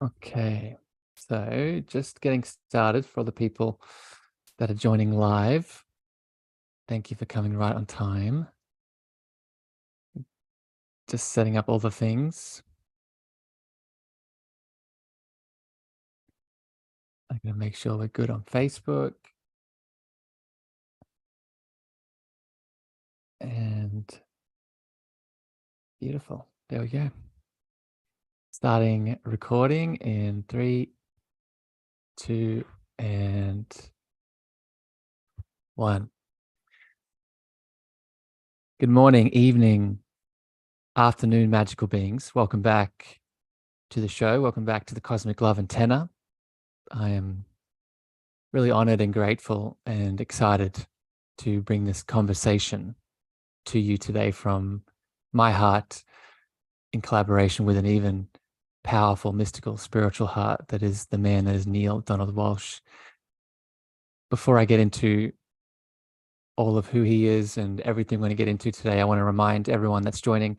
Okay, so just getting started for the people that are joining live. Thank you for coming right on time. Just setting up all the things. I'm going to make sure we're good on Facebook. And beautiful. There we go. Starting recording in 3, 2, and 1. Good morning, evening, afternoon, magical beings. Welcome back to the show. Welcome back to the Cosmic Love Antenna. I am really honored and grateful and excited to bring this conversation to you today from my heart in collaboration with an even powerful, mystical, spiritual heart that is the man that is Neale Donald Walsch. Before I get into all of who he is and everything we're going to get into today, I want to remind everyone that's joining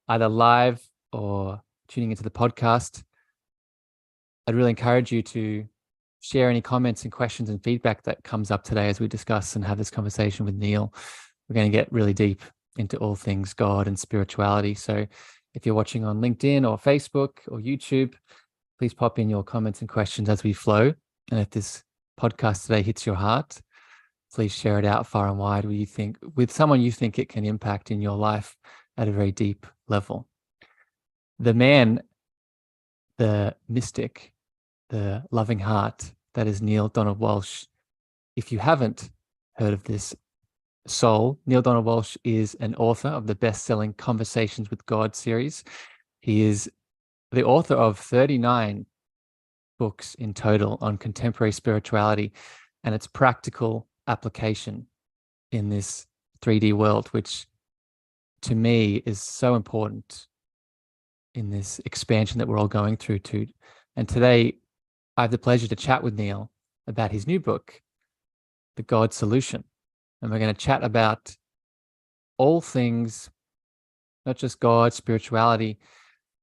either live or tuning into the podcast, I'd really encourage you to share any comments and questions and feedback that comes up today as we discuss and have this conversation with Neale. We're going to get really deep into all things God and spirituality. So if you're watching on LinkedIn or Facebook or YouTube, please pop in your comments and questions as we flow. And if this podcast today hits your heart, please share it out far and wide with someone you think it can impact in your life at a very deep level. The man, the mystic, the loving heart that is Neale Donald Walsch. If you haven't heard of this soul, Neale Donald Walsch is an author of the best-selling Conversations with God series. He is the author of 39 books in total on contemporary spirituality and its practical application in this 3D world, which to me is so important in this expansion that we're all going through. And today, I have the pleasure to chat with Neale about his new book, The God Solution. And we're going to chat about all things, not just God, spirituality,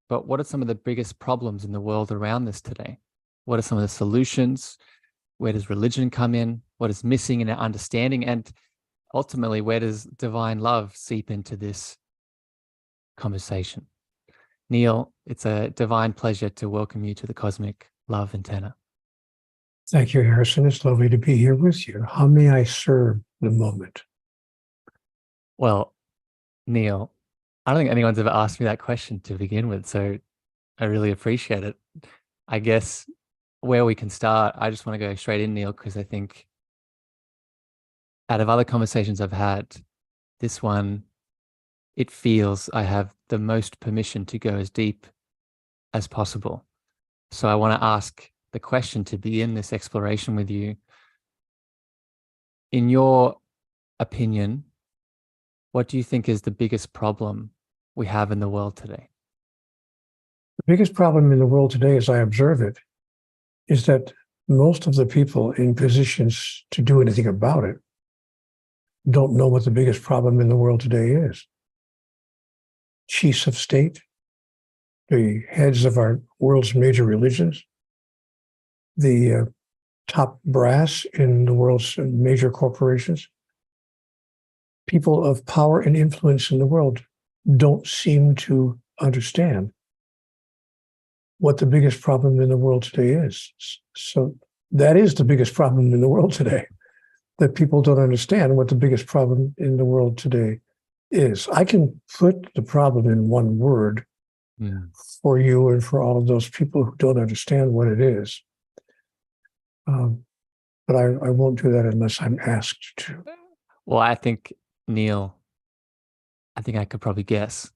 but what are some of the biggest problems in the world around this today? What are some of the solutions? Where does religion come in? What is missing in our understanding? And ultimately, where does divine love seep into this conversation? Neale, it's a divine pleasure to welcome you to the Cosmic Love Antenna. Thank you, Harrison. It's lovely to be here with you. How may I serve the moment? Well, Neale, I don't think anyone's ever asked me that question to begin with, so I really appreciate it. I guess where we can start, I just want to go straight in, Neale, because I think out of other conversations I've had, this one, it feels I have the most permission to go as deep as possible. So I want to ask the question to begin this exploration with you. In your opinion, what do you think is the biggest problem we have in the world today? The biggest problem in the world today, as I observe it, is that most of the people in positions to do anything about it don't know what the biggest problem in the world today is. Chiefs of state, the heads of our world's major religions, the top brass in the world's major corporations, people of power and influence in the world don't seem to understand what the biggest problem in the world today is. So that is the biggest problem in the world today, that people don't understand what the biggest problem in the world today is. I can put the problem in one word for you and for all of those people who don't understand what it is. But I won't do that unless I'm asked to. Well, I think, Neale, I think I could probably guess.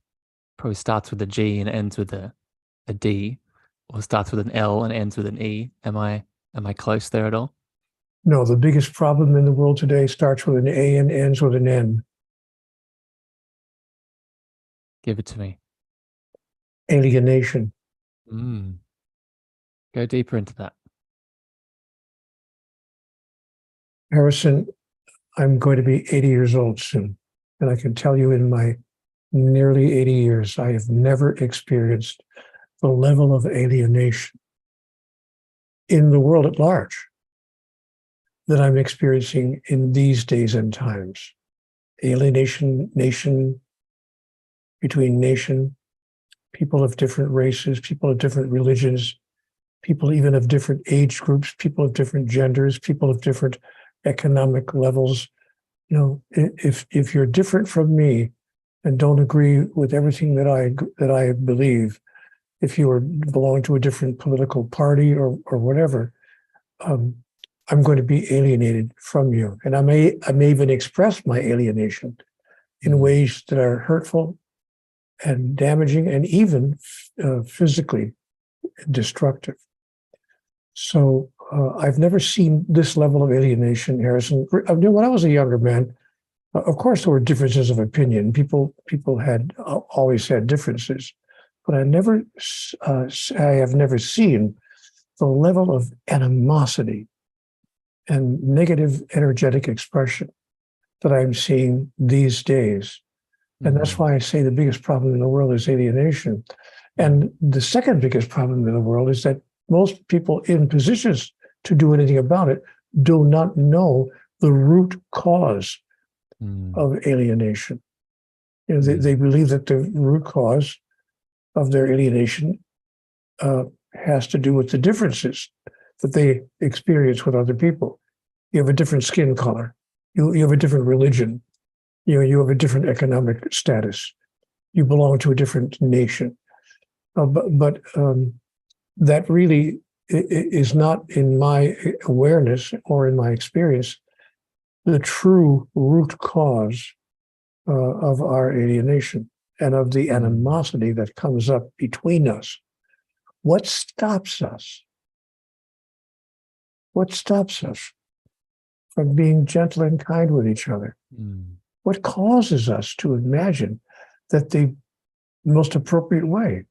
Probably starts with a G and ends with a D, or starts with an L and ends with an E. Am I close there at all? No, the biggest problem in the world today starts with an A and ends with an N. Give it to me. Alienation. Go deeper into that. Harrison, I'm going to be 80 years old soon. And I can tell you in my nearly 80 years, I have never experienced the level of alienation in the world at large that I'm experiencing in these days and times. Alienation, nation between nation, people of different races, people of different religions, people even of different age groups, people of different genders, people of different economic levels. You know, if you're different from me and don't agree with everything that I believe, if you belong to a different political party or whatever, I'm going to be alienated from you, and I may even express my alienation in ways that are hurtful and damaging, and even physically destructive. So I've never seen this level of alienation, Harrison. When I was a younger man, of course there were differences of opinion. People had always had differences, but I have never seen the level of animosity and negative energetic expression that I'm seeing these days. And that's why I say the biggest problem in the world is alienation. And the second biggest problem in the world is that most people in positions to do anything about it do not know the root cause of alienation. You know, they believe that the root cause of their alienation has to do with the differences that they experience with other people. You have a different skin color. You have a different religion. You have a different economic status. You belong to a different nation. But that really is not, in my awareness or in my experience, the true root cause of our alienation and of the animosity that comes up between us. What stops us? What stops us from being gentle and kind with each other? What causes us to imagine that the most appropriate way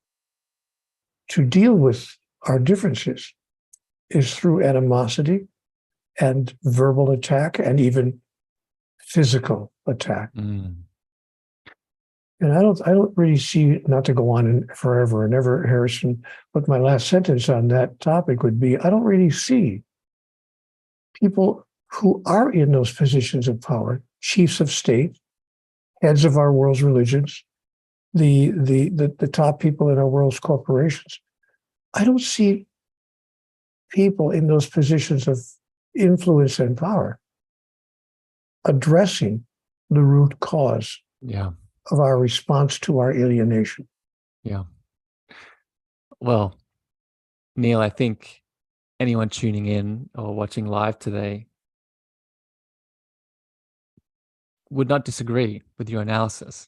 to deal with our differences is through animosity and verbal attack and even physical attack? And I don't really see, not to go on forever and ever, Harrison, but my last sentence on that topic would be, I don't really see people who are in those positions of power, chiefs of state, heads of our world's religions, the top people in our world's corporations. I don't see people in those positions of influence and power addressing the root cause of our response to our alienation. Yeah. Well, Neale, I think anyone tuning in or watching live today would not disagree with your analysis.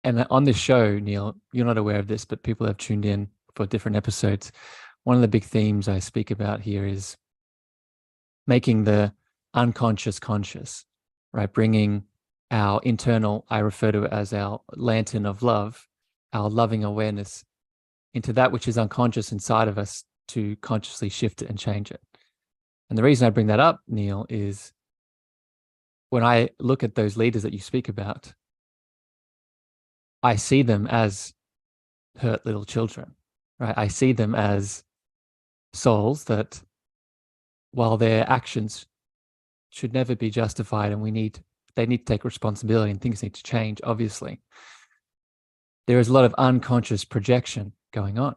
And on this show, Neale, you're not aware of this, but people have tuned in for different episodes. One of the big themes I speak about here is making the unconscious conscious, right? Bringing our internal, I refer to it as our lantern of love, our loving awareness into that which is unconscious inside of us to consciously shift it and change it. And the reason I bring that up, Neale, is when I look at those leaders that you speak about, I see them as hurt little children, right? I see them as souls that, while their actions should never be justified and they need to take responsibility and things need to change, obviously, there is a lot of unconscious projection going on,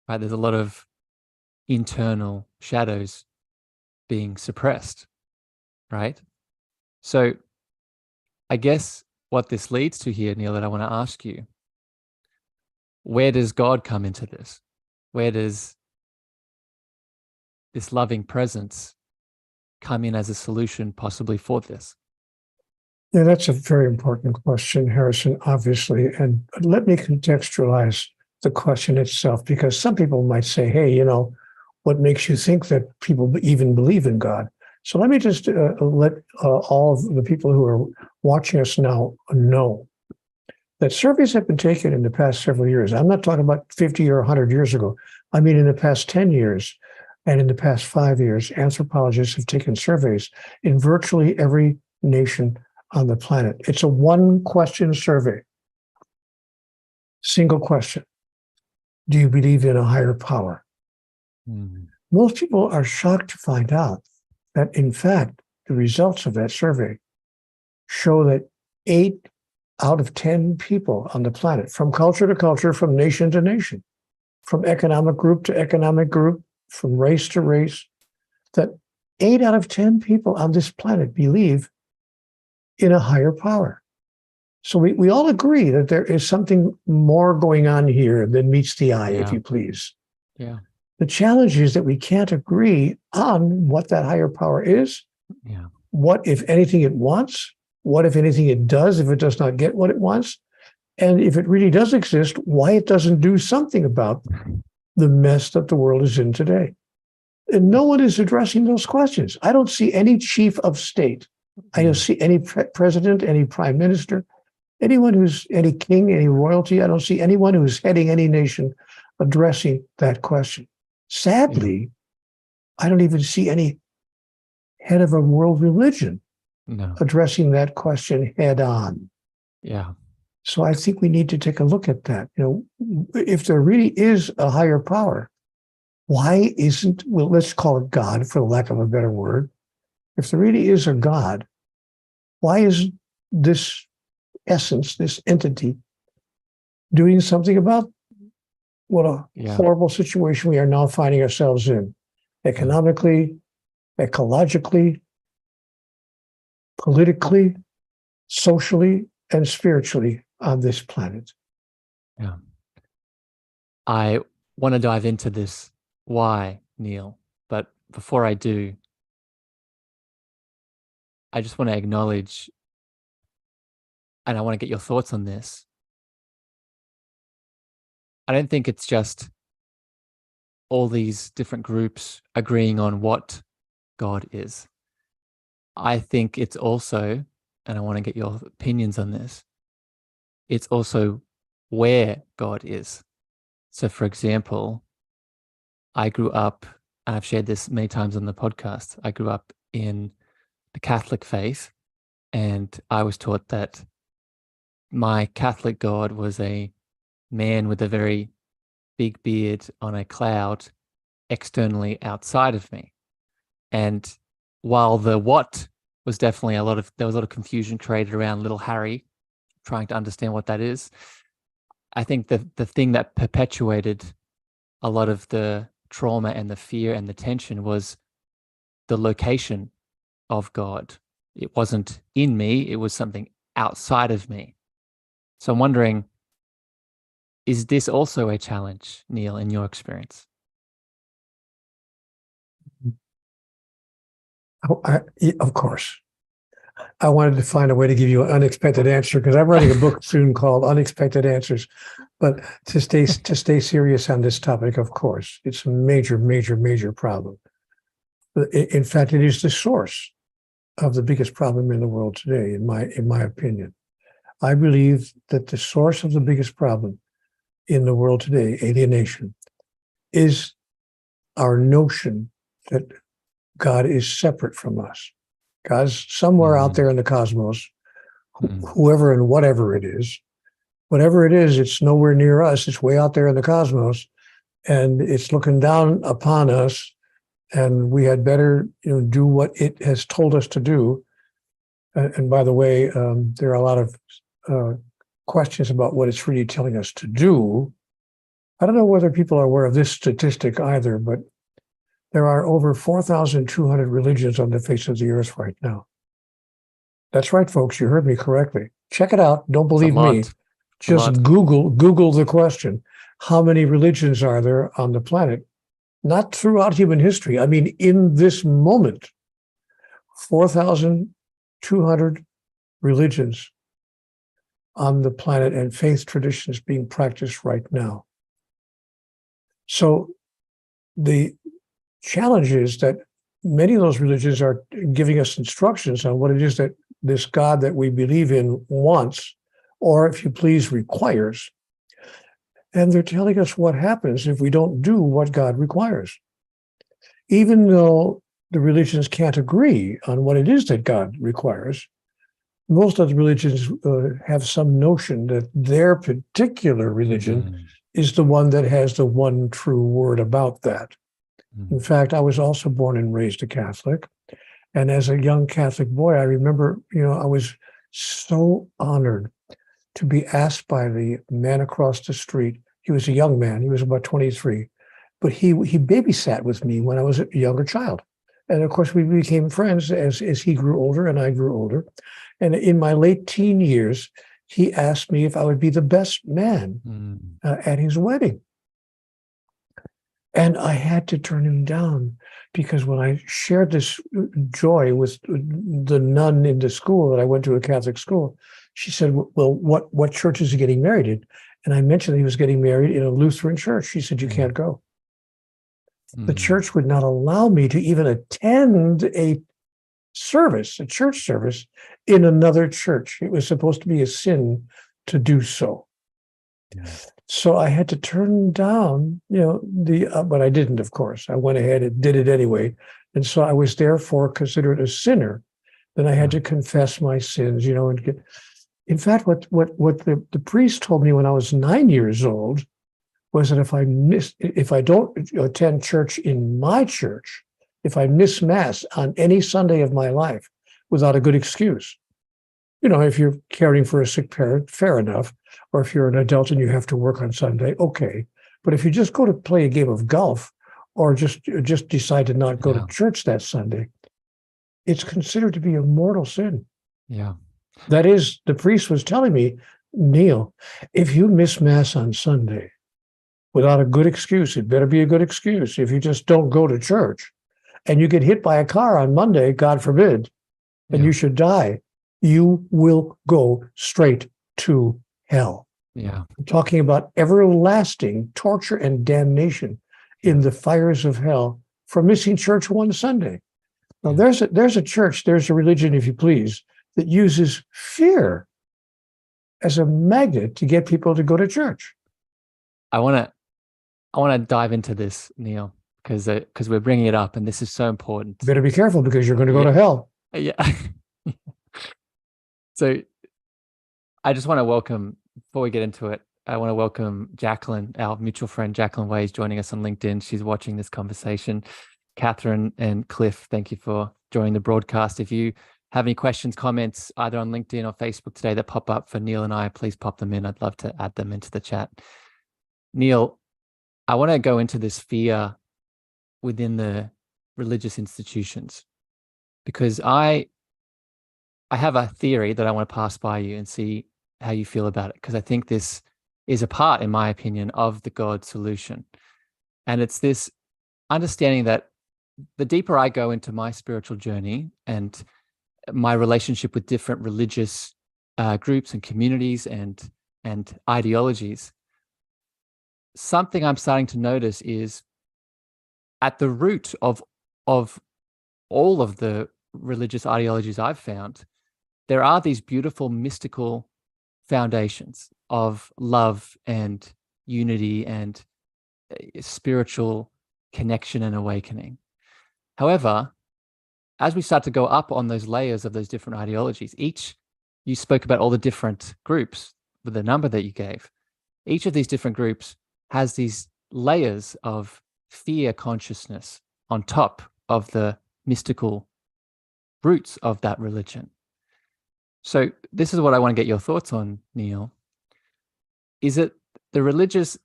right? There's a lot of internal shadows being suppressed, right? So I guess what this leads to here, Neale, that I want to ask you, where does God come into this? Where does this loving presence come in as a solution possibly for this? Yeah, that's a very important question, Harrison, obviously. And let me contextualize the question itself, because some people might say, hey, you know, what makes you think that people even believe in God? So let me just let all of the people who are watching us now know that surveys have been taken in the past several years. I'm not talking about 50 or 100 years ago. I mean, in the past 10 years and in the past 5 years, anthropologists have taken surveys in virtually every nation on the planet. It's a one-question survey. Single question. Do you believe in a higher power? Mm. Most people are shocked to find out that, in fact, the results of that survey show that 8 out of 10 people on the planet, from culture to culture, from nation to nation, from economic group to economic group, from race to race, that 8 out of 10 people on this planet believe in a higher power. So we all agree that there is something more going on here than meets the eye, if Yeah. you please. Yeah. The challenge is that we can't agree on what that higher power is, Yeah. what, if anything, it wants, what, if anything, it does if it does not get what it wants, and if it really does exist, why it doesn't do something about the mess that the world is in today. And no one is addressing those questions. I don't see any chief of state. I don't see any president, any prime minister, anyone who's any king, any royalty. I don't see anyone who's heading any nation addressing that question. Sadly, I don't even see any head of a world religion addressing that question head on. Yeah. So I think we need to take a look at that. If there really is a higher power, why isn't, well, let's call it God for lack of a better word. If there really is a God, why isn't this essence, this entity, doing something about what a horrible situation we are now finding ourselves in, economically, ecologically, politically, socially, and spiritually on this planet? Yeah. I want to dive into this why, Neale, but before I do, I just want to acknowledge, and I want to get your thoughts on this. I don't think it's just all these different groups agreeing on what God is. I think it's also, and I want to get your opinions on this, it's also where God is. So, for example, I grew up, and I've shared this many times on the podcast, I grew up in the Catholic faith, and I was taught that my Catholic God was a man with a very big beard on a cloud externally outside of me. And while the what was definitely there was a lot of confusion created around little Harry trying to understand what that is. I think the thing that perpetuated a lot of the trauma and the fear and the tension was the location of God. It wasn't in me, it was something outside of me. So I'm wondering, is this also a challenge, Neale, in your experience? Of course. I wanted to find a way to give you an unexpected answer because I'm writing a book soon called Unexpected Answers. But to stay serious on this topic, of course, it's a major, major, major problem. In fact, it is the source of the biggest problem in the world today, in my opinion. I believe that the source of the biggest problem in the world today, alienation, is our notion that God is separate from us. God's somewhere out there in the cosmos, whoever and whatever it is. Whatever it is, it's nowhere near us. It's way out there in the cosmos, and it's looking down upon us, and we had better do what it has told us to do. And by the way, there are a lot of questions about what it's really telling us to do. I don't know whether people are aware of this statistic either, but there are over 4,200 religions on the face of the earth right now. That's right, folks. You heard me correctly. Check it out. Don't believe me. Just Google the question. How many religions are there on the planet? Not throughout human history. I mean, in this moment, 4,200 religions on the planet and faith traditions being practiced right now. So the challenge is that many of those religions are giving us instructions on what it is that this God that we believe in wants, or if you please, requires. And they're telling us what happens if we don't do what God requires. Even though the religions can't agree on what it is that God requires, most of the religions have some notion that their particular religion is the one that has the one true word about that. Mm. In fact, I was also born and raised a Catholic. And as a young Catholic boy, I remember, I was so honored to be asked by the man across the street. He was a young man. He was about 23, but he babysat with me when I was a younger child. And of course, we became friends as he grew older and I grew older. And in my late teen years, he asked me if I would be the best man at his wedding. And I had to turn him down because when I shared this joy with the nun in the school that I went to, a Catholic school, she said, well, what church is he getting married in? And I mentioned that he was getting married in a Lutheran church. She said, you can't go. The church would not allow me to even attend a church service in another church. It was supposed to be a sin to do so. Yeah. So I had to turn down, but I didn't, of course. I went ahead and did it anyway. And so I was therefore considered a sinner. Then I had to confess my sins, and get. In fact, what the priest told me when I was 9 years old was that if I don't attend church in my church, if I miss Mass on any Sunday of my life without a good excuse, if you're caring for a sick parent, fair enough. Or if you're an adult and you have to work on Sunday, okay. But if you just go to play a game of golf or just decide to not go to church that Sunday, it's considered to be a mortal sin. Yeah. That is, the priest was telling me, Neale, if you miss Mass on Sunday without a good excuse, it better be a good excuse. If you just don't go to church and you get hit by a car on Monday, God forbid, and you should die, you will go straight to hell. Yeah. I'm talking about everlasting torture and damnation in the fires of hell for missing church one Sunday. Now, there's a church, there's a religion, if you please, that uses fear as a magnet to get people to go to church. I want to dive into this, Neale, because we're bringing it up, and this is so important. You better be careful because you're going to go to hell. Yeah. So I just want to welcome, before we get into it, I want to welcome Jacqueline, our mutual friend, Jacqueline Ways, joining us on LinkedIn. She's watching this conversation. Catherine and Cliff, thank you for joining the broadcast. If you have any questions, comments, either on LinkedIn or Facebook today that pop up for Neale and I, please pop them in. I'd love to add them into the chat. Neale, I want to go into this fear within the religious institutions, because I have a theory that I want to pass by you and see how you feel about it, because I think this is a part, in my opinion, of the God solution. And it's this understanding that the deeper I go into my spiritual journey and my relationship with different religious groups and communities and ideologies, something I'm starting to notice is at the root of all of the religious ideologies I've found, there are these beautiful mystical foundations of love and unity and spiritual connection and awakening. However, as we start to go up on those layers of those different ideologies, you spoke about all the different groups with the number that you gave. Each of these different groups has these layers of fear consciousness on top of the mystical roots of that religion. So this is what I want to get your thoughts on, Neale. Is it the religious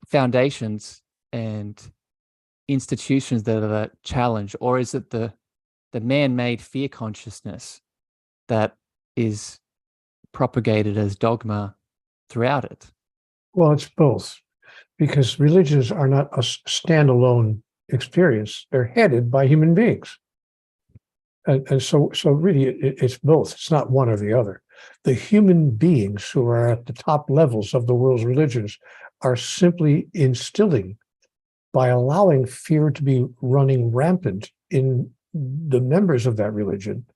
foundations and institutions that are the challenge, or is it the man-made fear consciousness that is propagated as dogma throughout it? Well, it's both, because religions are not a standalone experience. They're headed by human beings. And so really, it's both. It's not one or the other. The human beings who are at the top levels of the world's religions are simply instilling, by allowing fear to be running rampant in the members of that religion,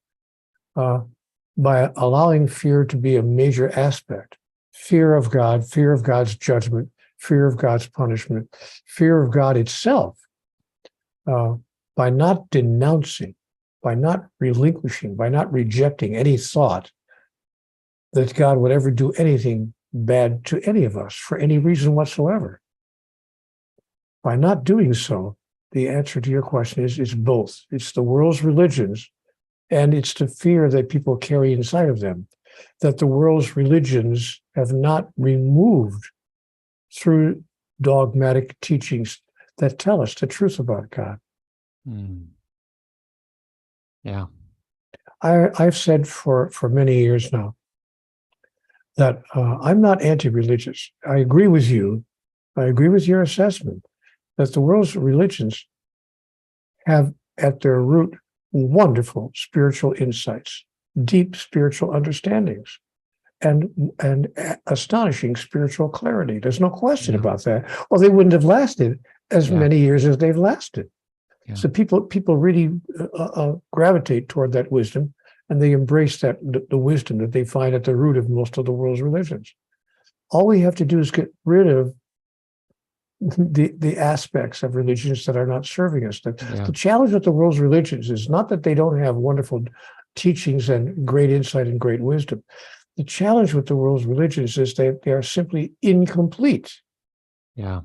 by allowing fear to be a major aspect, fear of God, fear of God's judgment, fear of God's punishment, fear of God itself, by not denouncing, by not relinquishing, by not rejecting any thought that God would ever do anything bad to any of us for any reason whatsoever. By not doing so, the answer to your question is both. It's the world's religions, and it's the fear that people carry inside of them, that the world's religions have not removed through dogmatic teachings that tell us the truth about God. Yeah. I've said for many years now that I'm not anti-religious. I agree with you. I agree with your assessment that the world's religions have at their root wonderful spiritual insights, deep spiritual understandings, and astonishing spiritual clarity. There's no question about that. Or they wouldn't have lasted as many years as they've lasted. Yeah. So people really gravitate toward that wisdom, and they embrace the wisdom that they find at the root of most of the world's religions. All we have to do is get rid of the aspects of religions that are not serving us. The challenge with the world's religions is not that they don't have wonderful teachings and great insight and great wisdom. The challenge with the world's religions is they are simply incomplete. Yeah.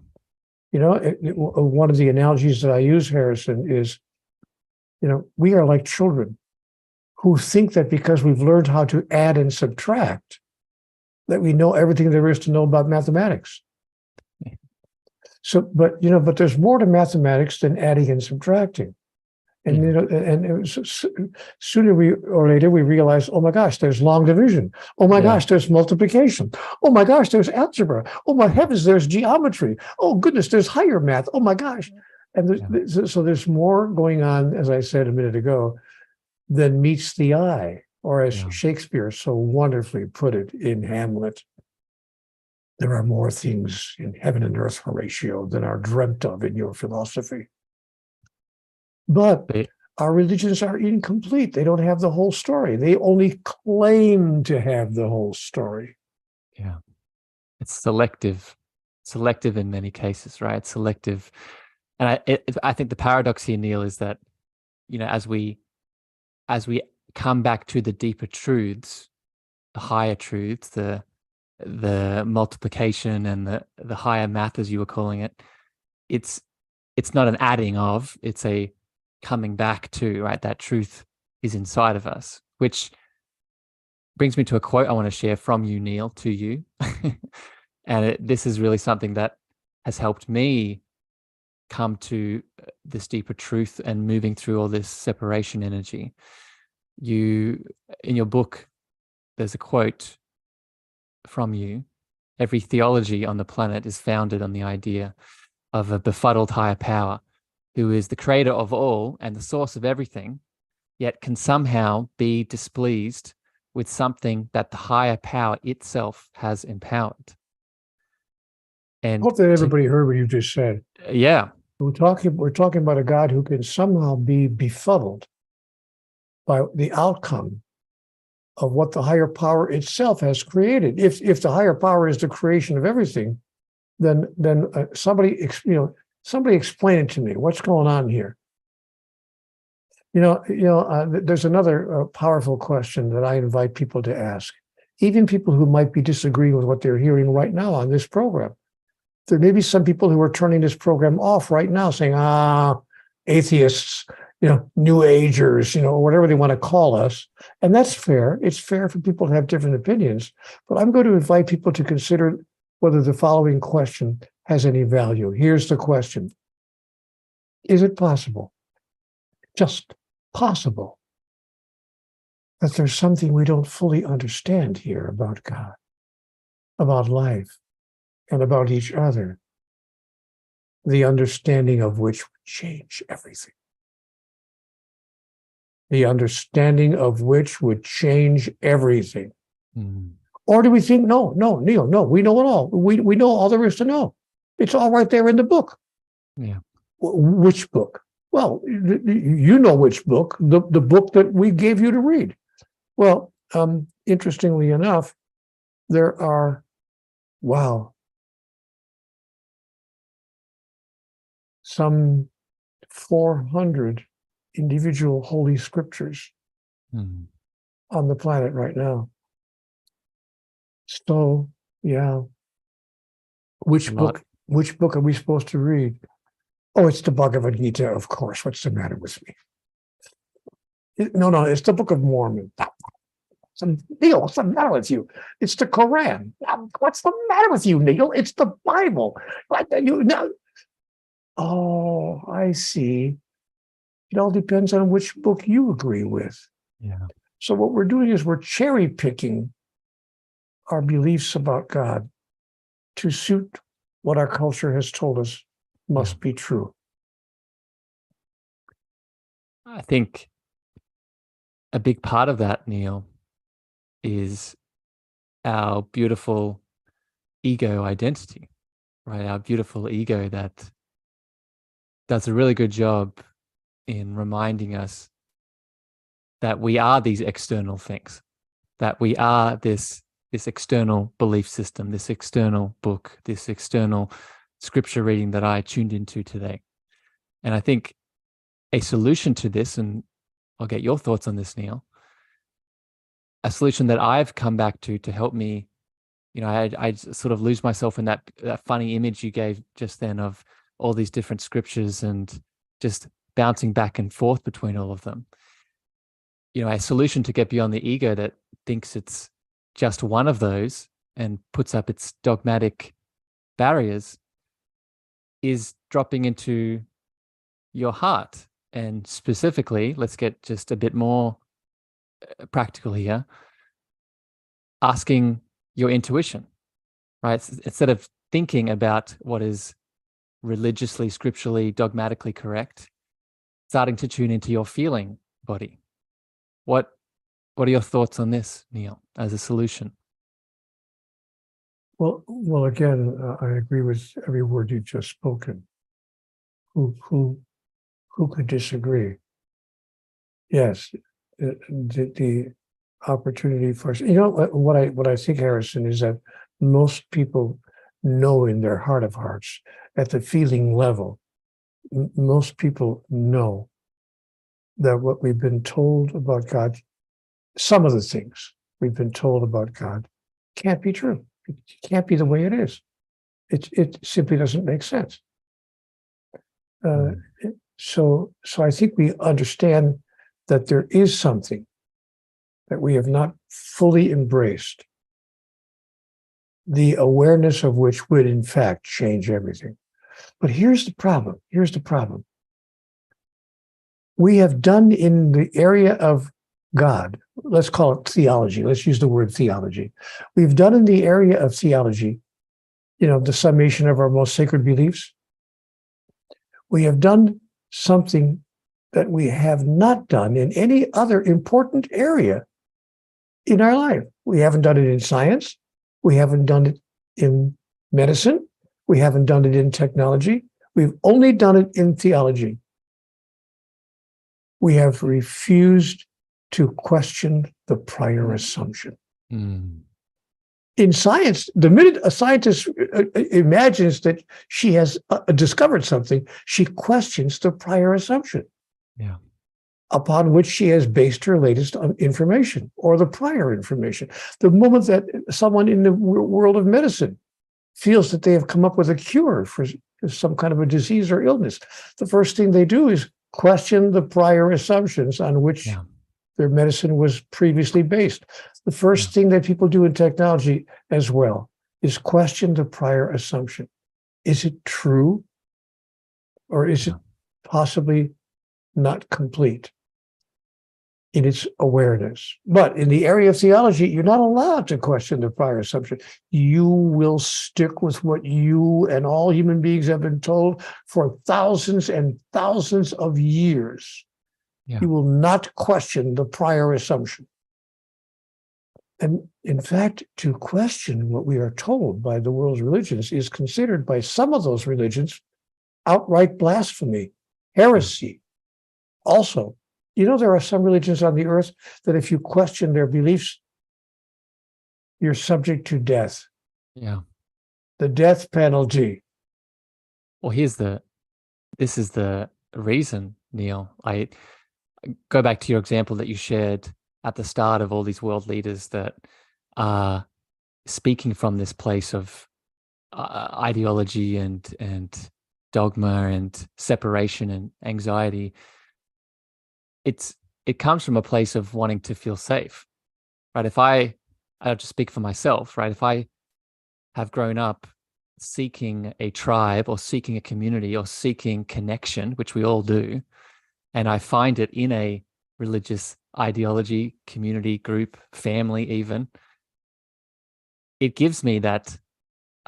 You know, one of the analogies that I use, Harrison, is, we are like children who think that because we've learned how to add and subtract, that we know everything there is to know about mathematics. So, but there's more to mathematics than adding and subtracting. And sooner or later we realize, oh my gosh, there's long division. Oh my gosh, there's multiplication. Oh my gosh, there's algebra. Oh my heavens, there's geometry. Oh goodness, there's higher math. Oh my gosh. And so there's more going on, as I said a minute ago, than meets the eye, or as Shakespeare so wonderfully put it in Hamlet, there are more things in heaven and earth, Horatio, than are dreamt of in your philosophy. But our religions are incomplete. They don't have the whole story. They only claim to have the whole story. Yeah. It's selective in many cases, right? It's selective. And I think the paradox here, Neale, is that, as we come back to the deeper truths, the higher truths, the multiplication and the higher math, as you were calling it, it's not an adding of, it's a coming back to, right? That truth is inside of us, which brings me to a quote I want to share from you, Neale, to you. And this is really something that has helped me come to this deeper truth and moving through all this separation energy. In your book, there's a quote from you: every theology on the planet is founded on the idea of a befuddled higher power who is the creator of all and the source of everything, yet can somehow be displeased with something that the higher power itself has empowered. And I hope that everybody heard what you just said. Yeah. We're talking about a God who can somehow be befuddled by the outcome of what the higher power itself has created. If the higher power is the creation of everything, then somebody explain it to me. What's going on here? There's another powerful question that I invite people to ask, even people who might be disagreeing with what they're hearing right now on this program. There may be some people who are turning this program off right now, saying, atheists, New Agers, or whatever they want to call us. And that's fair. It's fair for people to have different opinions. But I'm going to invite people to consider whether the following question has any value. Here's the question. Is it possible, just possible, that there's something we don't fully understand here about God, about life, and about each other, the understanding of which would change everything? The understanding of which would change everything. Mm. Or do we think, no, Neale, no, we know it all. We know all there is to know. It's all right there in the book. Yeah. Which book? Well, you know which book, the book that we gave you to read. Well, interestingly enough, there are, some 400 individual holy scriptures on the planet right now. So, which book are we supposed to read? Oh, it's the Bhagavad Gita, of course. What's the matter with me? No, it's the Book of Mormon. Neale, what's the matter with you? It's the Quran. What's the matter with you, Neale? It's the Bible. Oh, I see. It all depends on which book you agree with. Yeah. So what we're doing is we're cherry picking our beliefs about God to suit what our culture has told us must be true. I think a big part of that, Neale, is our beautiful ego identity, right? Our beautiful ego that does a really good job in reminding us that we are these external things, that we are this external belief system, this external book, this external scripture reading that I tuned into today. And I think a solution to this, and I'll get your thoughts on this, Neale, a solution that I've come back to help me, I sort of lose myself in that funny image you gave just then of all these different scriptures and just bouncing back and forth between all of them. A solution to get beyond the ego that thinks it's just one of those and puts up its dogmatic barriers is dropping into your heart. And specifically, let's get just a bit more practical here, asking your intuition, right? Instead of thinking about what is religiously, scripturally, dogmatically correct, starting to tune into your feeling body. What are your thoughts on this, Neale, as a solution? Well, again, I agree with every word you've just spoken. Who could disagree? Yes, the opportunity for us. What I think, Harrison, is that most people know in their heart of hearts, at the feeling level, most people know that what we've been told about God, some of the things we've been told about God, can't be true. It can't be the way it is. It simply doesn't make sense. So I think we understand that there is something that we have not fully embraced, the awareness of which would in fact change everything. But here's the problem. We have done in the area of God, let's call it theology. Let's use the word theology. We've done in the area of theology, the summation of our most sacred beliefs. We have done something that we have not done in any other important area in our life. We haven't done it in science. We haven't done it in medicine. We haven't done it in technology. We've only done it in theology. We have refused to question the prior assumption. In science, the minute a scientist imagines that she has discovered something, she questions the prior assumption upon which she has based her latest information or the prior information. The moment that someone in the world of medicine feels that they have come up with a cure for some kind of a disease or illness, the first thing they do is question the prior assumptions on which their medicine was previously based. The first thing that people do in technology as well is question the prior assumption. Is it true? Or is it possibly not complete in its awareness? But in the area of theology, you're not allowed to question the prior assumption. You will stick with what you and all human beings have been told for thousands and thousands of years. You will not question the prior assumption. And in fact, to question what we are told by the world's religions is considered by some of those religions outright blasphemy, heresy. Also, there are some religions on the earth that if you question their beliefs, you're subject to death. The death penalty. Well, this is the reason, Neale. I go back to your example that you shared at the start of all these world leaders that are speaking from this place of ideology and dogma and separation and anxiety, it comes from a place of wanting to feel safe, right? I'll just speak for myself, right? If I have grown up seeking a tribe or seeking a community or seeking connection, which we all do, and I find it in a religious ideology, community, group, family, even, it gives me that,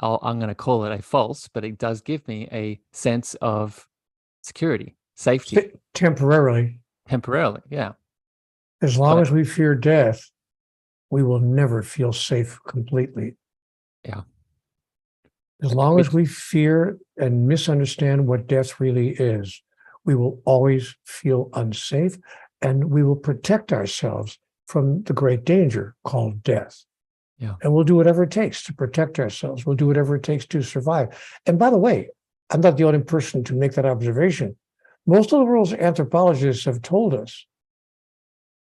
I'm going to call it a false, but it does give me a sense of security, safety, Temporarily. temporarily. Yeah. As long But as we fear death, we will never feel safe completely. yeah, As long as we fear and misunderstand what death really is, we will always feel unsafe, and we will protect ourselves from the great danger called death. yeah, And we'll do whatever it takes to protect ourselves. We'll do whatever it takes to survive. And by the way, I'm not the only person to make that observation. Most of the world's anthropologists have told us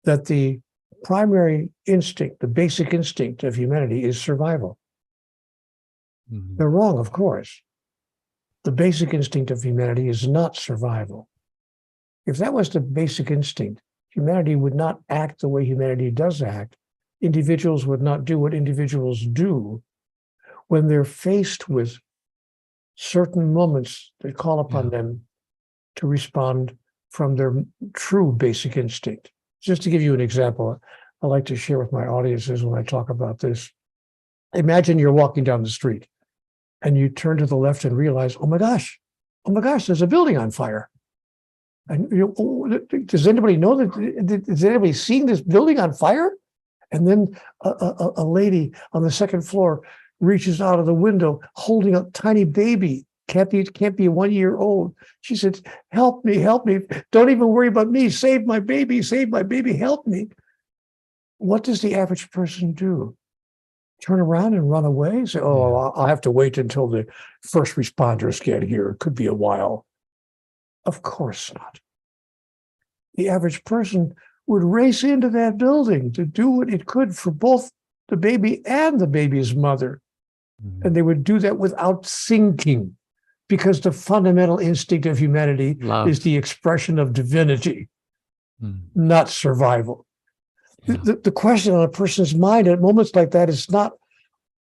that the primary instinct, the basic instinct of humanity is survival. Mhm. They're wrong, of course. The basic instinct of humanity is not survival. If that was the basic instinct, humanity would not act the way humanity does act. Individuals would not do what individuals do when they're faced with certain moments that call upon them to respond from their true basic instinct. Just to give you an example, I like to share with my audiences when I talk about this. Imagine you're walking down the street and you turn to the left and realize, oh my gosh, there's a building on fire. And does anybody know that? Is anybody seeing this building on fire? And then a lady on the second floor reaches out of the window holding a tiny baby. Can't be 1 year old. She says, help me. Don't even worry about me. Save my baby, help me. What does the average person do? Turn around and run away? Say, oh, I'll have to wait until the first responders get here. It could be a while. Of course not. The average person would race into that building to do what it could for both the baby and the baby's mother. Mhm. And they would do that without thinking, because the fundamental instinct of humanity is the expression of divinity, not survival. Yeah. The question on a person's mind at moments like that is not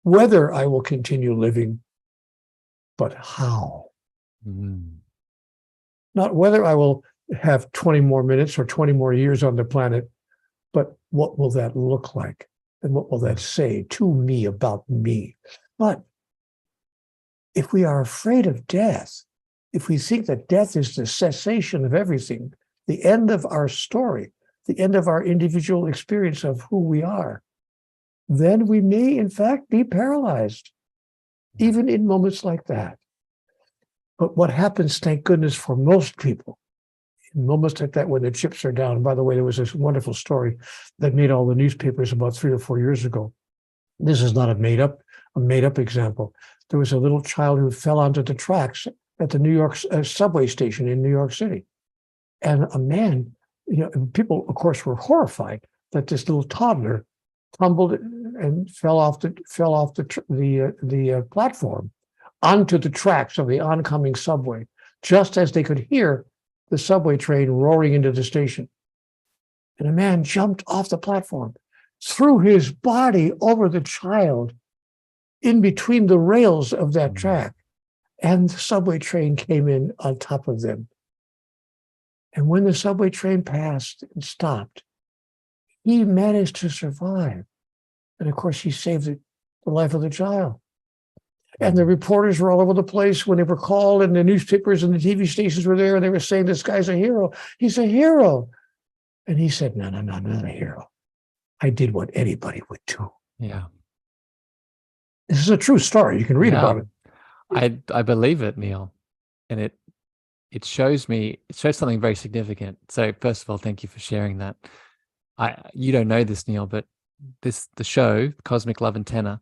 whether I will continue living, but how. Mhm. Not whether I will have 20 more minutes or 20 more years on the planet, but what will that look like? And what will that say to me about me? But if we are afraid of death, if we think that death is the cessation of everything, the end of our story, the end of our individual experience of who we are, then we may, in fact, be paralyzed, even in moments like that. But what happens, thank goodness, for most people, in moments like that when the chips are down. By the way, there was this wonderful story that made all the newspapers about 3 or 4 years ago. This is not a made up example. There was a little child who fell onto the tracks at the New York subway station in New York City. And a man, people, of course, were horrified that this little toddler tumbled and fell off the platform onto the tracks of the oncoming subway, just as they could hear the subway train roaring into the station. And a man jumped off the platform, threw his body over the child in between the rails of that track, and the subway train came in on top of them. And when the subway train passed and stopped, he managed to survive. And of course, he saved the life of the child. And the reporters were all over the place when they were called, and the newspapers and the TV stations were there, and they were saying, this guy's a hero. He's a hero. And he said, no, I'm not a hero. I did what anybody would do. Yeah. This is a true story. You can read about it. I believe it, Neale. And it shows something very significant. So first of all, thank you for sharing that. You don't know this, Neale, but the show, Cosmic Love Antenna,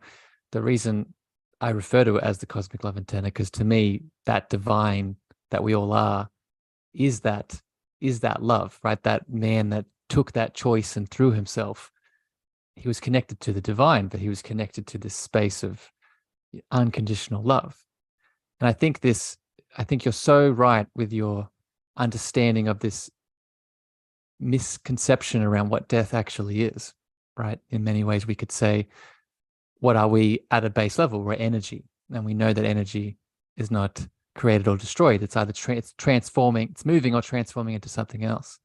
the reason I refer to it as the Cosmic Love Antenna, because to me, that divine that we all are is that love, right? That man that took that choice and threw himself. He was connected to the divine, but he was connected to this space of unconditional love. And I think this I think you're so right with your understanding of this misconception around what death actually is, right? In many ways, we could say, what are we at a base level? We're energy. And we know that energy is not created or destroyed. It's either it's transforming, it's moving or transforming into something else.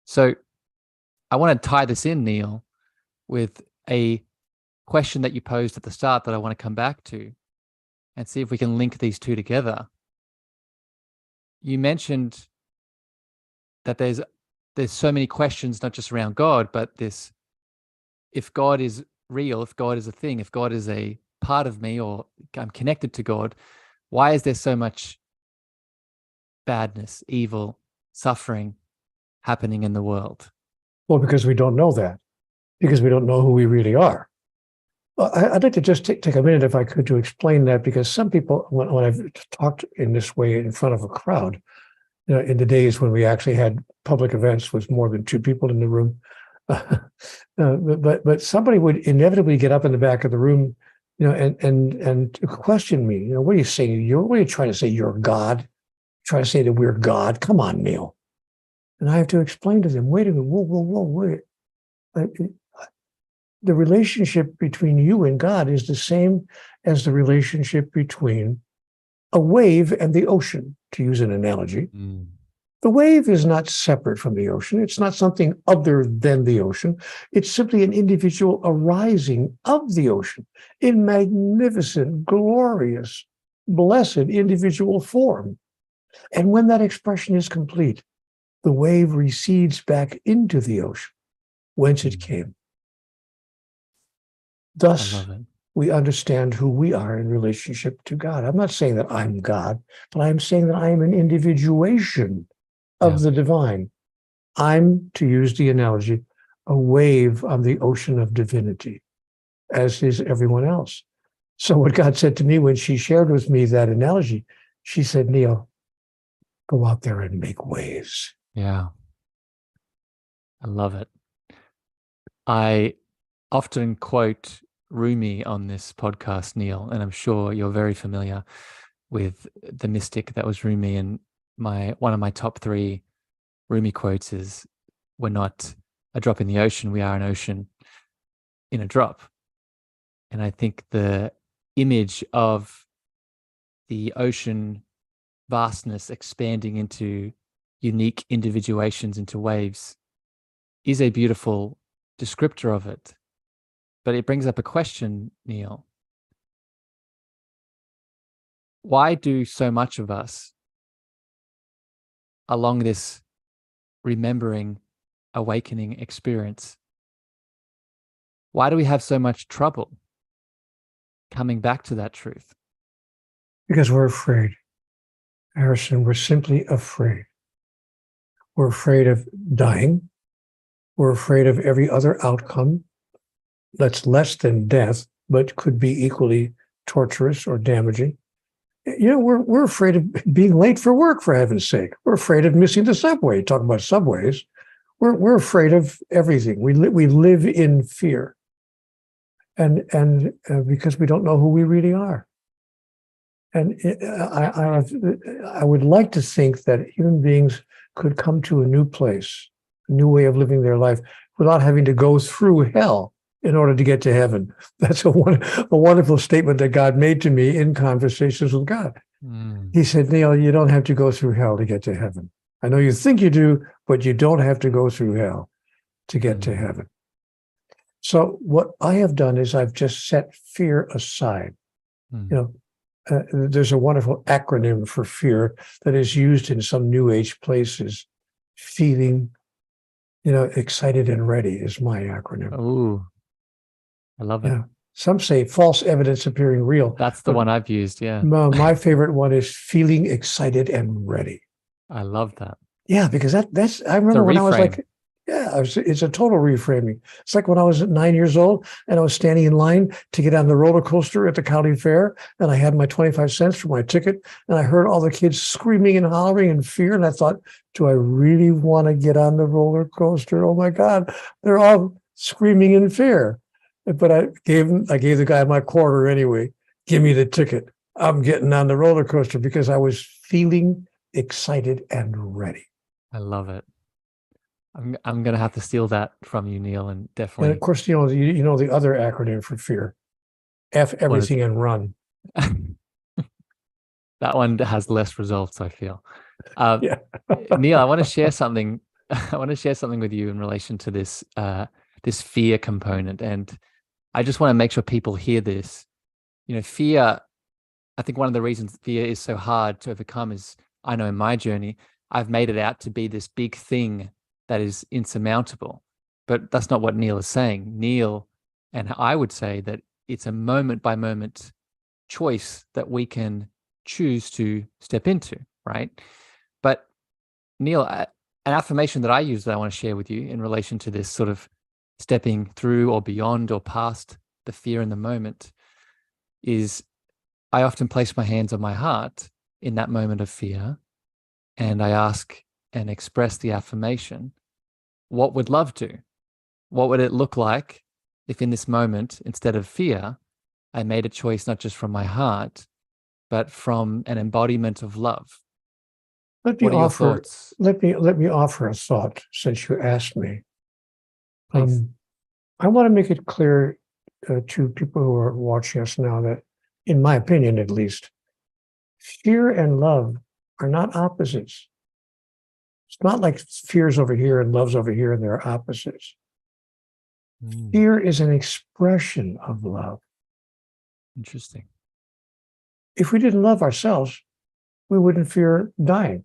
So I want to tie this in, Neale, with a question that you posed at the start that I want to come back to and see if we can link these two together. You mentioned that there's so many questions, not just around God, but this, if God is real, if God is a thing, if God is a part of me, or I'm connected to God, why is there so much badness, evil, suffering happening in the world? Well, because we don't know that, because we don't know who we really are. Well, I'd like to just take a minute, if I could, to explain that, because some people, when I've talked in this way in front of a crowd, in the days when we actually had public events with more than two people in the room, but somebody would inevitably get up in the back of the room, and question me. What are you saying? What are you trying to say? You're God? Trying to say that we're God? Come on, Neale. And I have to explain to them, wait a minute, whoa, wait. The relationship between you and God is the same as the relationship between a wave and the ocean, to use an analogy. The wave is not separate from the ocean. It's not something other than the ocean. It's simply an individual arising of the ocean in magnificent, glorious, blessed individual form. And when that expression is complete, the wave recedes back into the ocean, whence it came. Thus, we understand who we are in relationship to God. I'm not saying that I'm God, but I'm saying that I am an individuation of the divine. I'm, to use the analogy, a wave on the ocean of divinity, as is everyone else. So what God said to me when she shared with me that analogy, she said, Neale, go out there and make waves. Yeah. I love it. I often quote Rumi on this podcast, Neale, and I'm sure you're very familiar with the mystic that was Rumi. And one of my top 3 Rumi quotes is, we're not a drop in the ocean, we are an ocean in a drop. And I think the image of the ocean vastness expanding into unique individuations, into waves, is a beautiful descriptor of it. But it brings up a question, Neale. Why do so much of us along this remembering, awakening experience, why do we have so much trouble coming back to that truth? Because we're afraid. Harrison, we're simply afraid. We're afraid of dying. We're afraid of every other outcome that's less than death, but could be equally torturous or damaging. We're afraid of being late for work, for heaven's sake. We're afraid of missing the subway. Talking about subways, we're afraid of everything. We live in fear, and because we don't know who we really are. And I would like to think that human beings could come to a new place, a new way of living their life, without having to go through hell in order to get to heaven. That's a wonderful statement that God made to me in conversations with God. He said, Neale, you don't have to go through hell to get to heaven. I know you think you do, but you don't have to go through hell to get to heaven. So what I have done is I've just set fear aside. There's a wonderful acronym for fear that is used in some New Age places. Feeling, excited and ready is my acronym. Oh, I love it. Some say false evidence appearing real. That's the one I've used, yeah. My favorite one is feeling excited and ready. I love that. Yeah, because that's, I remember when I was like, it's a total reframing. It's like when I was 9 years old and I was standing in line to get on the roller coaster at the county fair, and I had my 25 cents for my ticket, and I heard all the kids screaming and hollering in fear, and I thought, do I really want to get on the roller coaster? Oh my God, they're all screaming in fear. But I gave the guy my quarter anyway. Give me the ticket. I'm getting on the roller coaster because I was feeling excited and ready. I love it. I'm gonna have to steal that from you, Neale, and And of definitely course, you know the other acronym for fear: F what is everything and run. that one has less results, I feel. Uh, Yeah. Neale, I want to share something. I want to share something with you in relation to this this fear component, and I just want to make sure people hear this. You know, fear. I think one of the reasons fear is so hard to overcome is, I know in my journey, I've made it out to be this big thing that is insurmountable, but that's not what Neale is saying. Neale and I would say that it's a moment by moment choice that we can choose to step into, right? But Neale, an affirmation that I use that I want to share with you in relation to this sort of stepping through or beyond or past the fear in the moment is, I often place my hands on my heart in that moment of fear, and I ask and express the affirmation, what would love do? What would it look like if in this moment, instead of fear, I made a choice not just from my heart, but from an embodiment of love? Let me What are your offer thoughts? let me offer a thought since you asked me. Please. I want to make it clear to people who are watching us now that, in my opinion at least, fear and love are not opposites. It's not like fear's over here and love's over here and they're opposites. Fear is an expression of love. Interesting. If we didn't love ourselves, we wouldn't fear dying.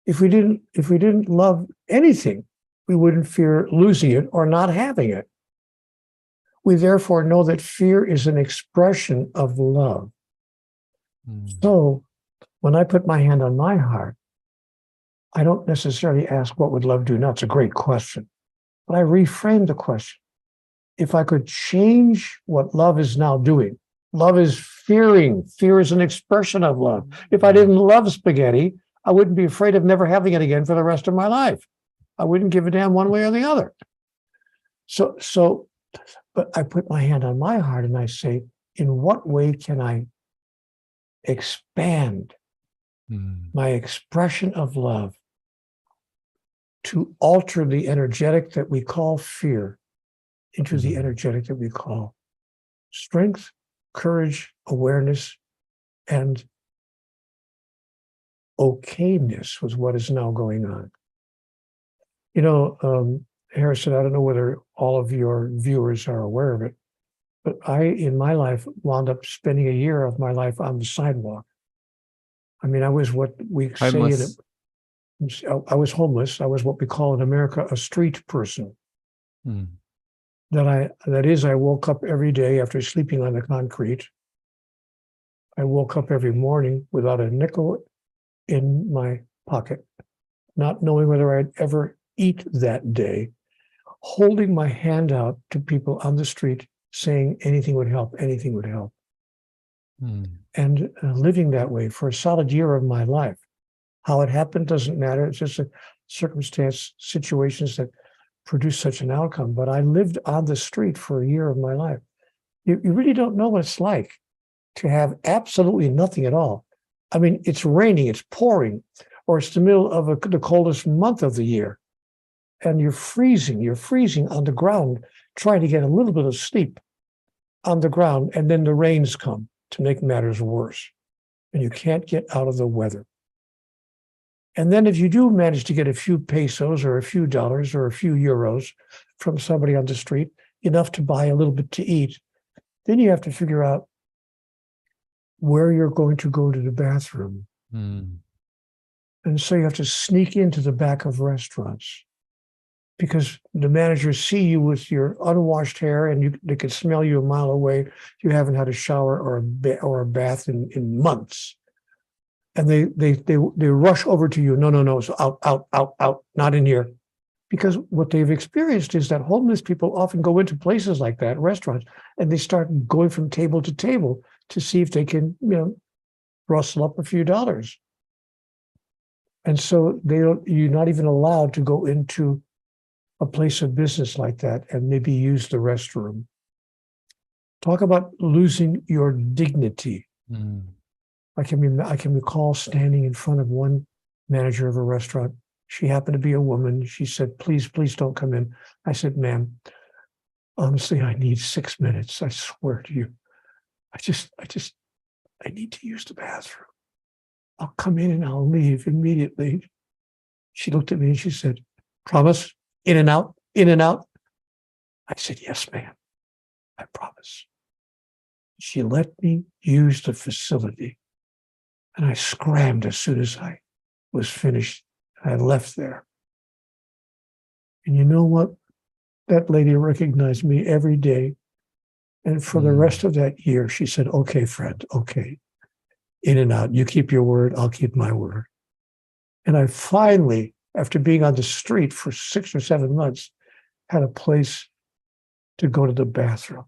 If we didn't love anything, we wouldn't fear losing it or not having it. We therefore know that fear is an expression of love. So when I put my hand on my heart, I don't necessarily ask, what would love do now? It's a great question. But I reframe the question. If I could change what love is now doing, love is fearing. Fear is an expression of love. If I didn't love spaghetti, I wouldn't be afraid of never having it again for the rest of my life. I wouldn't give a damn one way or the other. But I put my hand on my heart and I say, in what way can I expand my expression of love to alter the energetic that we call fear into the energetic that we call strength, courage, awareness, and okayness with what is now going on. You know, Harrison, I don't know whether all of your viewers are aware of it, but I, in my life, wound up spending a year of my life on the sidewalk. I mean, I was what we Homeless. say I was homeless. I was what we call in America a street person. That is, I woke up every day after sleeping on the concrete. I woke up every morning without a nickel in my pocket, not knowing whether I'd ever eat that day, holding my hand out to people on the street, saying anything would help, anything would help. And living that way for a solid year of my life. How it happened doesn't matter. It's just a circumstance, situations that produce such an outcome. But I lived on the street for a year of my life. You really don't know what it's like to have absolutely nothing at all. I mean, it's raining, it's pouring, or it's the middle of the coldest month of the year. And you're freezing on the ground, trying to get a little bit of sleep on the ground. And then the rains come to make matters worse. And you can't get out of the weather. And then if you do manage to get a few pesos or a few dollars or a few euros from somebody on the street, enough to buy a little bit to eat, then you have to figure out where you're going to go to the bathroom. And so you have to sneak into the back of restaurants because the managers see you with your unwashed hair and they can smell you a mile away. You haven't had a shower or a bath in months. And they rush over to you. No, so out, not in here. Because what they've experienced is that homeless people often go into places like that, restaurants, and they start going from table to table to see if they can, rustle up a few dollars. And so you're not even allowed to go into a place of business like that and maybe use the restroom. Talk about losing your dignity. Mm. I can recall standing in front of one manager of a restaurant. She happened to be a woman. She said, please, please don't come in. I said, ma'am, honestly, I need 6 minutes. I swear to you. I need to use the bathroom. I'll come in and I'll leave immediately. She looked at me and she said, promise? In and out, in and out. I said, yes, ma'am. I promise. She let me use the facility. And I scrammed as soon as I was finished. I left there. And you know what? That lady recognized me every day. And for the rest of that year, she said, okay, friend, okay. In and out. You keep your word, I'll keep my word. And I finally, after being on the street for 6 or 7 months, had a place to go to the bathroom.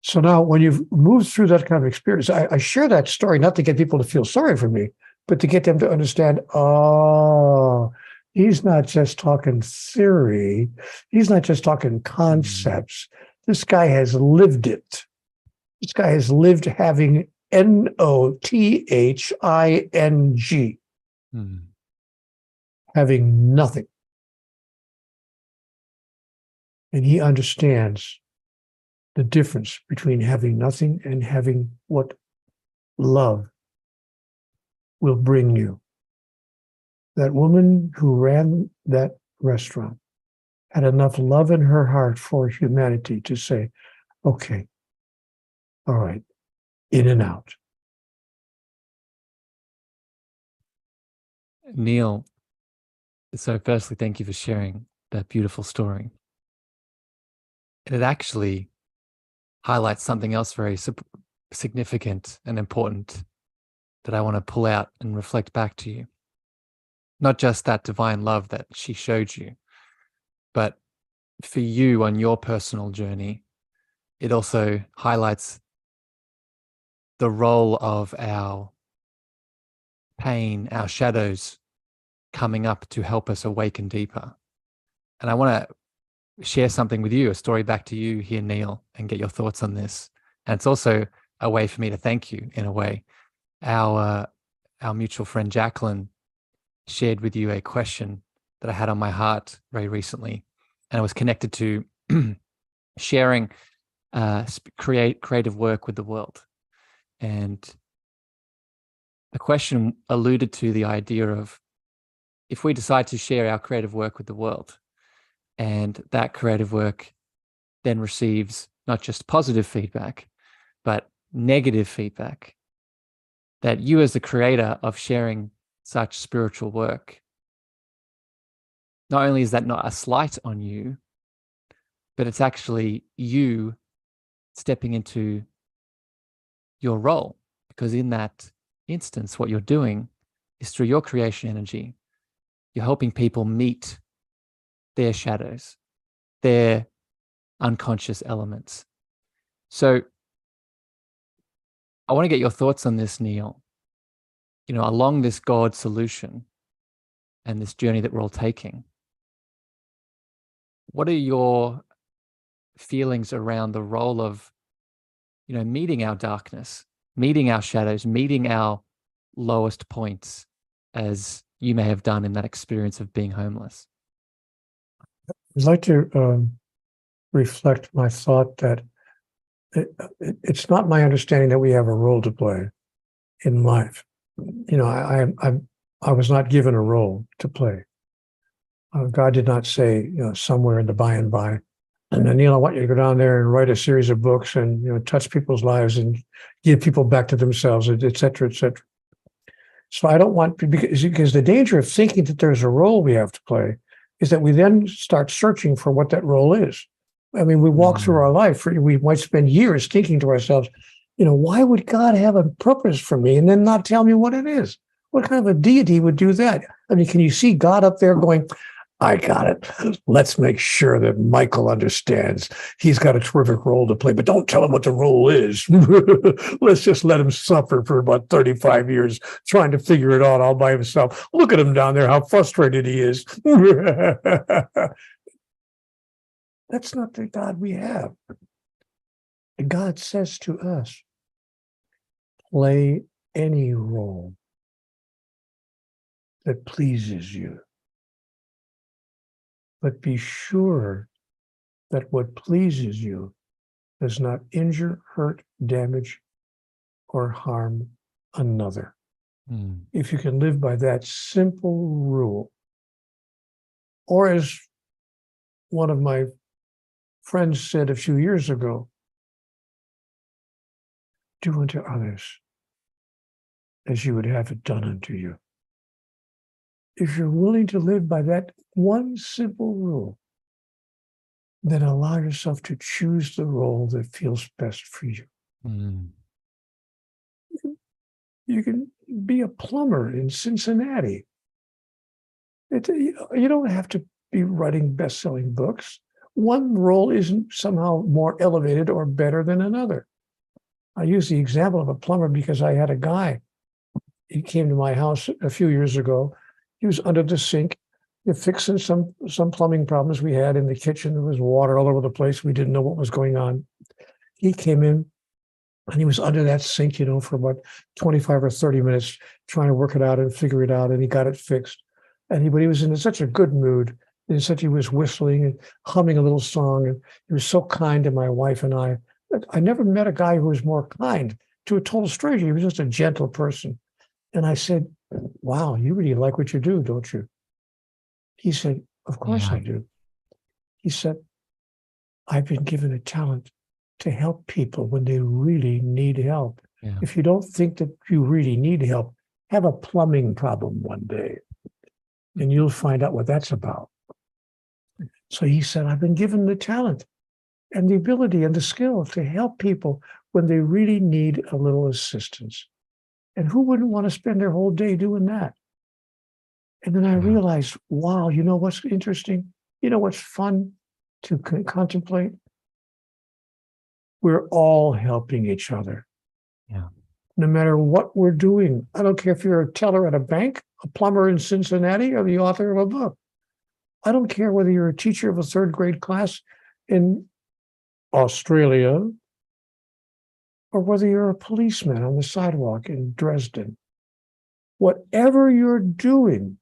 So now when you've moved through that kind of experience, I share that story not to get people to feel sorry for me, but to get them to understand, oh, he's not just talking theory. He's not just talking concepts. This guy has lived it. This guy has lived having NOTHING, having nothing. And he understands the difference between having nothing and having what love will bring you. That woman who ran that restaurant had enough love in her heart for humanity to say, okay, all right, in and out. Neale, so firstly, thank you for sharing that beautiful story. And it actually highlights something else very significant and important that I want to pull out and reflect back to you. Not just that divine love that she showed you, but for you on your personal journey, it also highlights the role of our pain, our shadows coming up to help us awaken deeper. And I want to share something with you, a story back to you here, Neale, and get your thoughts on this. And it's also a way for me to thank you in a way. Our mutual friend, Jacqueline, shared with you a question that I had on my heart very recently. And it was connected to sharing creative work with the world. And the question alluded to the idea of if we decide to share our creative work with the world, and that creative work then receives not just positive feedback, but negative feedback, that you as the creator of sharing such spiritual work, not only is that not a slight on you, but it's actually you stepping into your role. Because in that instance, what you're doing is through your creation energy, you're helping people meet their shadows, their unconscious elements. So I want to get your thoughts on this, Neale. You know, along this God solution and this journey that we're all taking, what are your feelings around the role of, you know, meeting our darkness, meeting our shadows, meeting our lowest points, as you may have done in that experience of being homeless? I'd like to reflect my thought that it's not my understanding that we have a role to play in life. You know, I was not given a role to play. God did not say, you know, somewhere in the by and by, and then, Neale, I want you to go down there and write a series of books and, you know, touch people's lives and give people back to themselves, et cetera, et cetera. So I don't want, because the danger of thinking that there's a role we have to play is that we then start searching for what that role is. I mean, we walk through our life, we might spend years thinking to ourselves, you know, why would God have a purpose for me and then not tell me what it is? What kind of a deity would do that? I mean, can you see God up there going, I got it. Let's make sure that Michael understands he's got a terrific role to play, but don't tell him what the role is. Let's just let him suffer for about 35 years trying to figure it out all by himself. Look at him down there, how frustrated he is. That's not the God we have. God says to us, play any role that pleases you, but be sure that what pleases you does not injure, hurt, damage, or harm another. If you can live by that simple rule, or as one of my friends said a few years ago, do unto others as you would have it done unto you. If you're willing to live by that one simple rule, then allow yourself to choose the role that feels best for you. You can be a plumber in Cincinnati. You don't have to be writing best-selling books. One role isn't somehow more elevated or better than another. I use the example of a plumber because I had a guy. He came to my house a few years ago. He was under the sink, fixing some plumbing problems we had in the kitchen. There was water all over the place. We didn't know what was going on. He came in and he was under that sink, for about 25 or 30 minutes, trying to work it out and figure it out, and he got it fixed. But he was in such a good mood. And such he was whistling and humming a little song, and he was so kind to my wife and I. I never met a guy who was more kind to a total stranger. He was just a gentle person. And I said, wow, you really like what you do, don't you? He said, of course I do. He said, I've been given a talent to help people when they really need help. Yeah. If you don't think that you really need help, have a plumbing problem one day, and you'll find out what that's about. So he said, I've been given the talent and the ability and the skill to help people when they really need a little assistance. And who wouldn't want to spend their whole day doing that? And then I realized, wow, you know what's interesting? You know what's fun to contemplate? We're all helping each other. Yeah. No matter what we're doing. I don't care if you're a teller at a bank, a plumber in Cincinnati, or the author of a book. I don't care whether you're a teacher of a third grade class in Australia or whether you're a policeman on the sidewalk in Dresden. Whatever you're doing,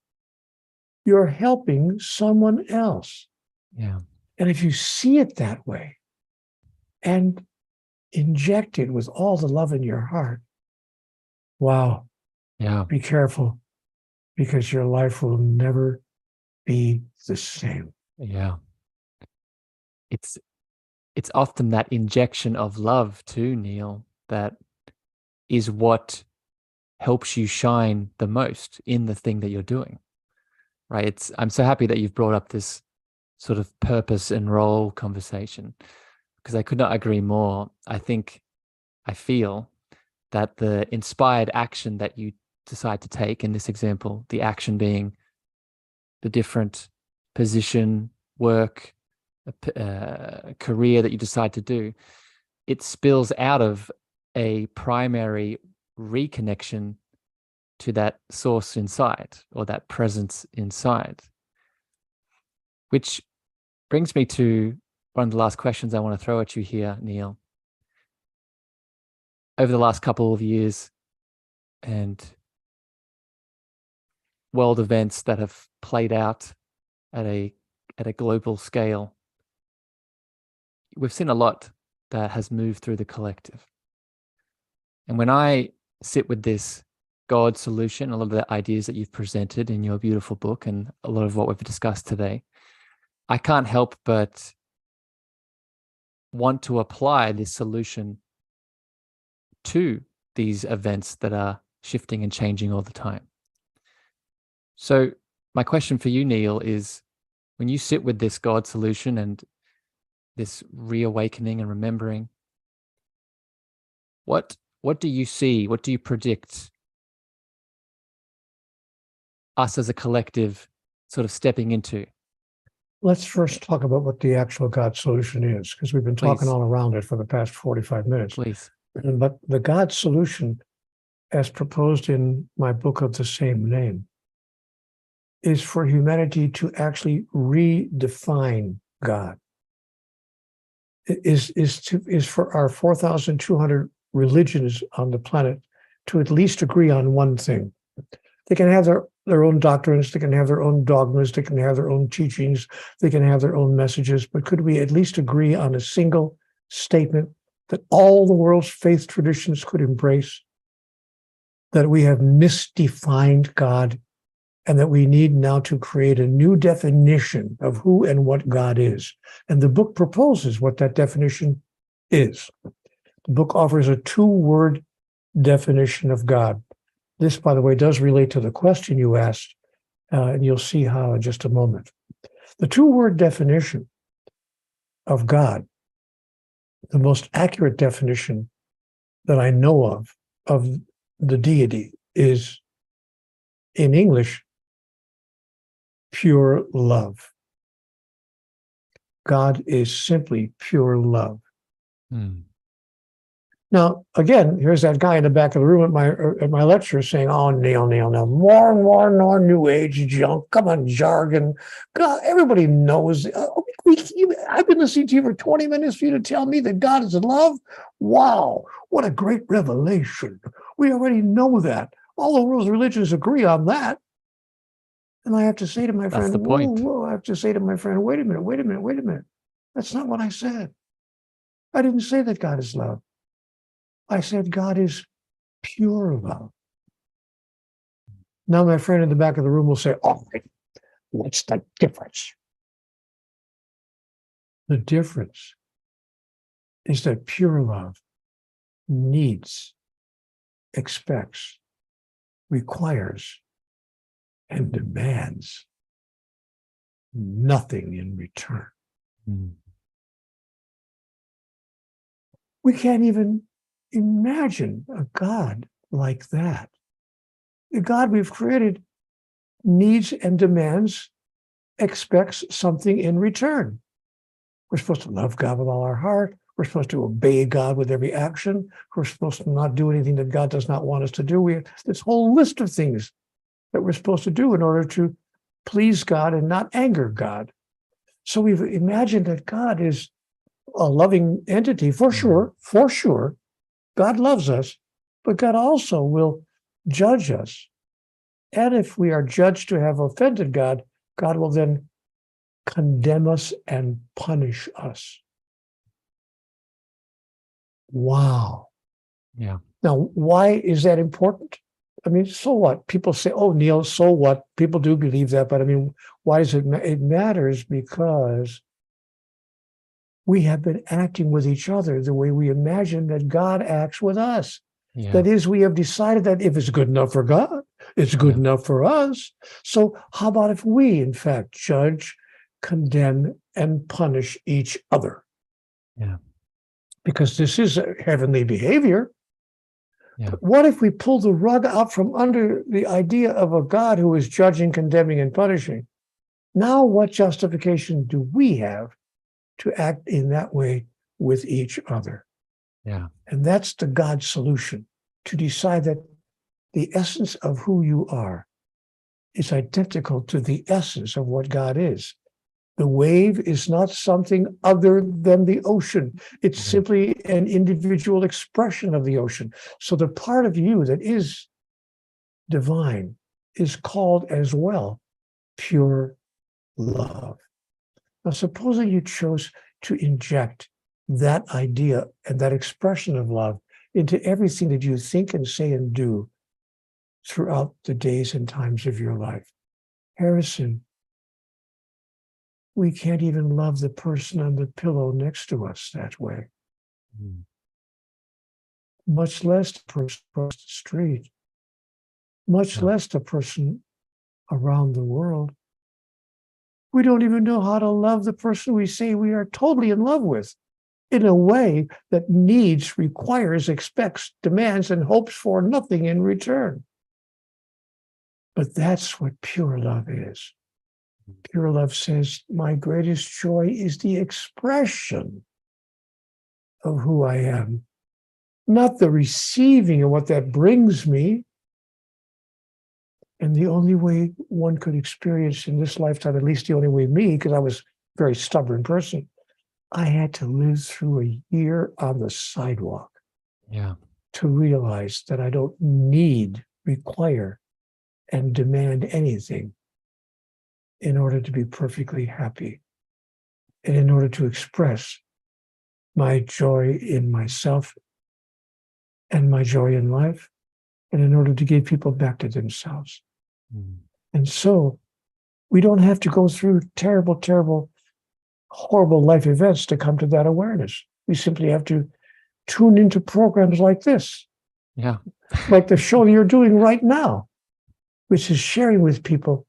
you're helping someone else. Yeah. And if you see it that way and inject it with all the love in your heart, wow, be careful, because your life will never be the same. Yeah. It's often that injection of love too, Neale, that is what helps you shine the most in the thing that you're doing, right? I'm so happy that you've brought up this sort of purpose and role conversation, because I could not agree more. I feel that the inspired action that you decide to take in this example, the action being the different position, work, career that you decide to do, it spills out of a primary reconnection to that source inside, or that presence inside. Which brings me to one of the last questions I want to throw at you here, Neale. Over the last couple of years and world events that have played out at a global scale, we've seen a lot that has moved through the collective. And when I sit with this God solution, a lot of the ideas that you've presented in your beautiful book and a lot of what we've discussed today, I can't help but want to apply this solution to these events that are shifting and changing all the time. So my question for you, Neale, is when you sit with this God solution and this reawakening and remembering, what do you see? What do you predict us as a collective sort of stepping into? Let's first talk about what the actual God solution is, because we've been talking Please. all around it for the past 45 minutes. Please. But the God solution, as proposed in my book of the same name, is for humanity to actually redefine God. is for our 4,200 religions on the planet to at least agree on one thing. They can have their own doctrines, they can have their own dogmas, they can have their own teachings, they can have their own messages, but could we at least agree on a single statement that all the world's faith traditions could embrace? That we have misdefined God, and that we need now to create a new definition of who and what God is. And the book proposes what that definition is. The book offers a 2-word definition of God. This, by the way, does relate to the question you asked, and you'll see how in just a moment. The 2-word definition of God, the most accurate definition that I know of the deity, is, in English, pure love. God is simply pure love. Mm. Now, again, here's that guy in the back of the room at my lecture saying, "Oh, Neale, no, more New Age junk. Come on, jargon. God, everybody knows. I've been listening to you for 20 minutes for you to tell me that God is love. Wow, what a great revelation. We already know that. All the world's religions agree on that." And I have to say to my friend, the point. whoa, I have to say to my friend, wait a minute. That's not what I said. I didn't say that God is love. I said God is pure love. Now my friend in the back of the room will say, "Oh, what's the difference?" The difference is that pure love needs, expects, requires, and demands nothing in return. Mm. We can't even imagine a God like that. The God we've created needs and demands, expects something in return. We're supposed to love God with all our heart. We're supposed to obey God with every action. We're supposed to not do anything that God does not want us to do. We have this whole list of things that we're supposed to do in order to please God and not anger God. So we've imagined that God is a loving entity, for sure. God loves us, but God also will judge us. And if we are judged to have offended God, God will then condemn us and punish us. Wow. Yeah. Now, why is that important? I mean, so what? People say, "Oh, Neale, so what?" People do believe that, but I mean, why does it matter? It matters because we have been acting with each other the way we imagine that God acts with us. Yeah. That is, we have decided that if it's good enough for God, it's good enough for us. So how about if we, in fact, judge, condemn, and punish each other? Yeah. Because this is a heavenly behavior. Yeah. But what if we pull the rug out from under the idea of a God who is judging, condemning, and punishing? Now, what justification do we have to act in that way with each other? Yeah. And that's the God solution, to decide that the essence of who you are is identical to the essence of what God is. The wave is not something other than the ocean. It's simply an individual expression of the ocean. So the part of you that is divine is called as well pure love. Now, supposing you chose to inject that idea and that expression of love into everything that you think and say and do throughout the days and times of your life. Harrison, we can't even love the person on the pillow next to us that way. Much less the person across the street, much less the person around the world. We don't even know how to love the person we say we are totally in love with in a way that needs, requires, expects, demands, and hopes for nothing in return. But that's what pure love is. Pure love says, my greatest joy is the expression of who I am, not the receiving of what that brings me. And the only way one could experience in this lifetime, at least the only way me, because I was a very stubborn person, I had to live through a year on the sidewalk Yeah. to realize that I don't need, require, and demand anything in order to be perfectly happy and in order to express my joy in myself and my joy in life, and in order to give people back to themselves. Mm. And so we don't have to go through terrible, terrible, horrible life events to come to that awareness. We simply have to tune into programs like this, Yeah. like the show you're doing right now, which is sharing with people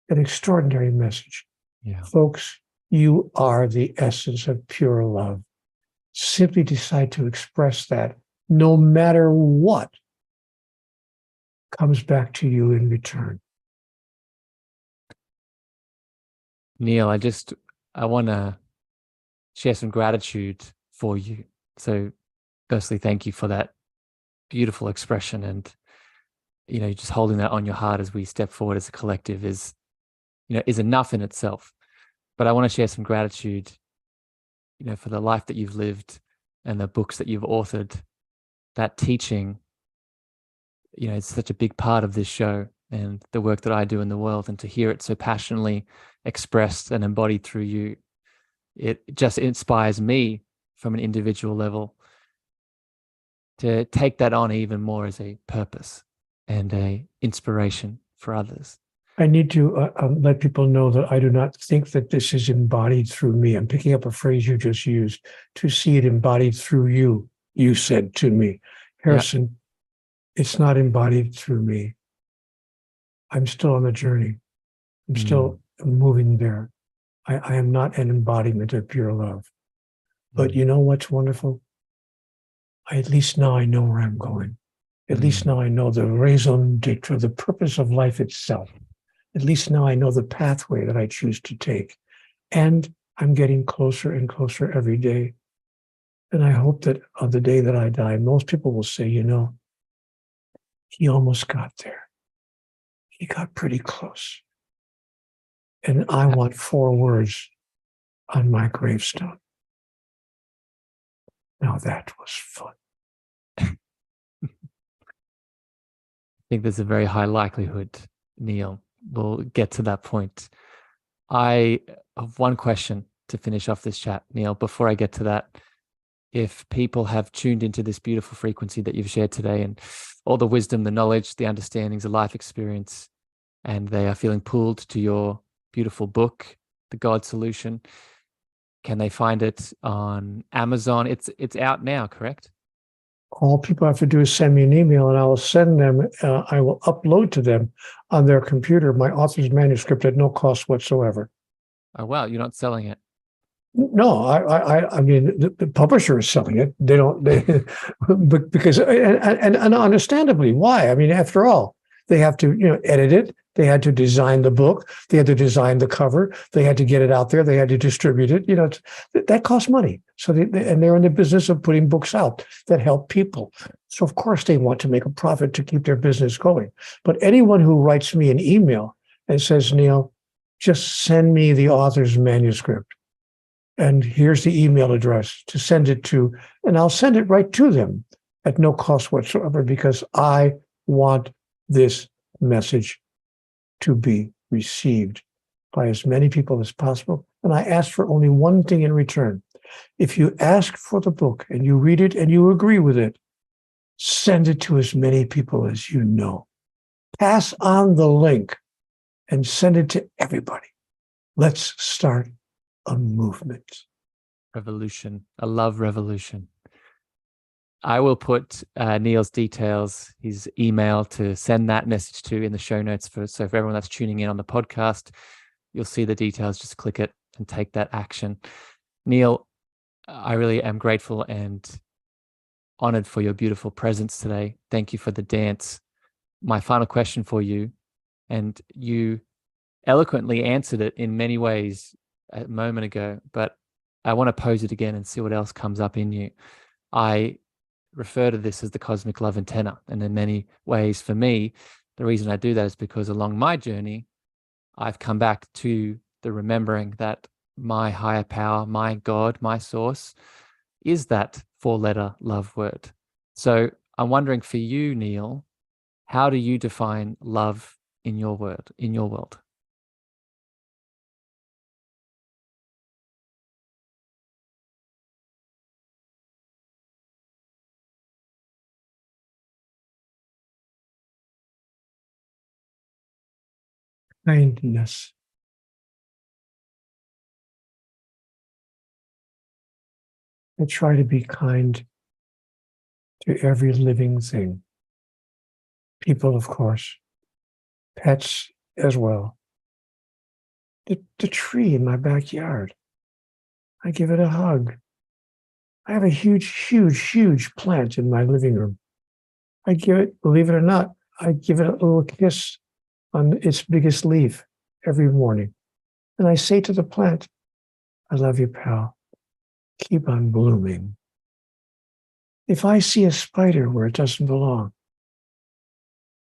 an extraordinary message. Yeah. Folks, you are the essence of pure love. Simply decide to express that no matter what comes back to you in return. Neale, I want to share some gratitude for you. So firstly, thank you for that beautiful expression, and just holding that on your heart as we step forward as a collective is enough in itself. But I want to share some gratitude, for the life that you've lived and the books that you've authored. That teaching, it's such a big part of this show and the work that I do in the world, and to hear it so passionately expressed and embodied through you, it just inspires me from an individual level to take that on even more as a purpose and a inspiration for others. I need to let people know that I do not think that this is embodied through me. I'm picking up a phrase you just used, to see it embodied through you. You said to me, Harrison, it's not embodied through me. I'm still on the journey. I'm still moving there. I am not an embodiment of pure love. But you know what's wonderful? At least now I know where I'm going. At least now I know the raison d'etre, the purpose of life itself. At least now I know the pathway that I choose to take. And I'm getting closer and closer every day. And I hope that on the day that I die, most people will say, he almost got there. He got pretty close. And I want 4 words on my gravestone. Now that was fun. I think there's a very high likelihood, Neale, we'll get to that point. I have one question to finish off this chat, Neale. Before I get to that, if people have tuned into this beautiful frequency that you've shared today and all the wisdom, the knowledge, the understandings, the life experience, and they are feeling pulled to your beautiful book, The God Solution, can they find it on Amazon? It's out now, correct? All people have to do is send me an email, and I will send them, I will upload to them on their computer my author's manuscript at no cost whatsoever. Oh, wow. You're not selling it. No, I mean, the publisher is selling it. They don't, because, and understandably, why? I mean, after all, they have to, edit it. They had to design the book. They had to design the cover. They had to get it out there. They had to distribute it. That costs money. So and they're in the business of putting books out that help people. So of course they want to make a profit to keep their business going. But anyone who writes me an email and says, Neale, just send me the author's manuscript, and here's the email address to send it to, and I'll send it right to them at no cost whatsoever, because I want this message to be received by as many people as possible. And I ask for only one thing in return. If you ask for the book and you read it and you agree with it, send it to as many people as you know. Pass on the link and send it to everybody. Let's start a movement. Revolution. A love revolution. I will put Neale's details, his email to send that message to in the show notes. So for everyone that's tuning in on the podcast, you'll see the details. Just click it and take that action. Neale, I really am grateful and honored for your beautiful presence today. Thank you for the dance. My final question for you, and you eloquently answered it in many ways a moment ago, but I want to pose it again and see what else comes up in you. I refer to this as the cosmic love antenna. And in many ways, for me, the reason I do that is because along my journey, I've come back to the remembering that my higher power, my God, my source, is that four-letter love word. So I'm wondering for you, Neale, how do you define love in your world? Kindness. I try to be kind to every living thing. People, of course, pets as well. The tree in my backyard, I give it a hug. I have a huge plant in my living room. I give it, believe it or not, I give it a little kiss on its biggest leaf every morning. And I say to the plant, I love you, pal. Keep on blooming. If I see a spider where it doesn't belong,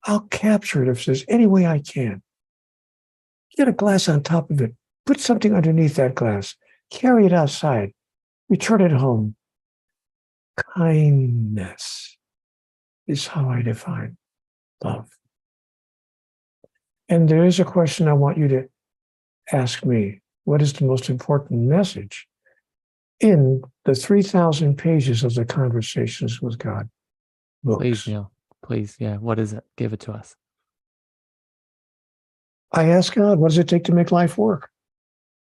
I'll capture it if there's any way I can. Get a glass on top of it. Put something underneath that glass. Carry it outside. Return it home. Kindness is how I define love. And there is a question I want you to ask me. What is the most important message in the 3,000 pages of the Conversations with God books? Please, Neale. Please, yeah. What is it? Give it to us. I ask God, what does it take to make life work?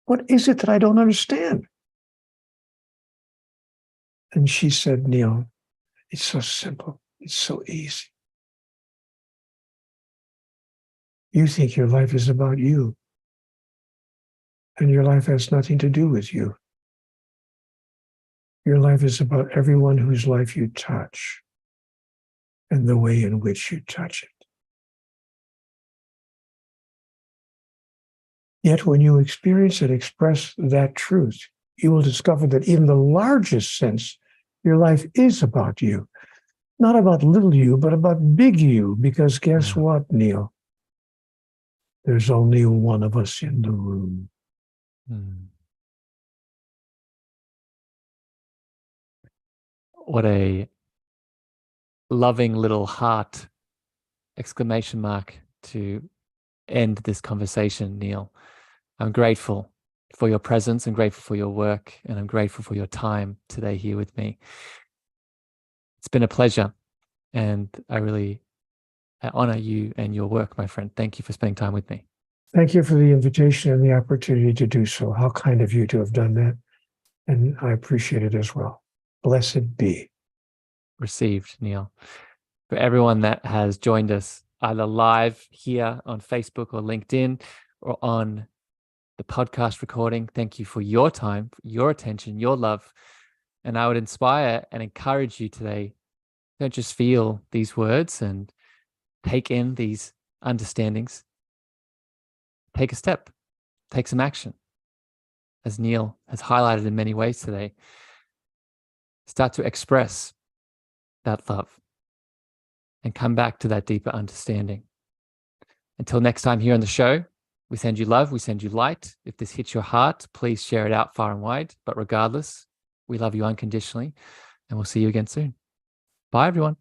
What is it that I don't understand? And she said, Neale, it's so simple. It's so easy. You think your life is about you, and your life has nothing to do with you. Your life is about everyone whose life you touch and the way in which you touch it. Yet when you experience and express that truth, you will discover that in the largest sense, your life is about you. Not about little you, but about big you. Because guess what, Neale? There's only one of us in the room. What a loving little heart exclamation mark to end this conversation, Neale. I'm grateful for your presence. I'm grateful for your work, and I'm grateful for your time today here with me. It's been a pleasure, and I honor you and your work, my friend. Thank you for spending time with me. Thank you for the invitation and the opportunity to do so. How kind of you to have done that. And I appreciate it as well. Blessed be. Received, Neale. For everyone that has joined us either live here on Facebook or LinkedIn or on the podcast recording, thank you for your time, your attention, your love. And I would inspire and encourage you today, don't just feel these words and take in these understandings. Take a step, take some action. As Neale has highlighted in many ways today, start to express that love and come back to that deeper understanding. Until next time here on the show, we send you love, we send you light. If this hits your heart, please share it out far and wide. But regardless, we love you unconditionally, and we'll see you again soon. Bye, everyone.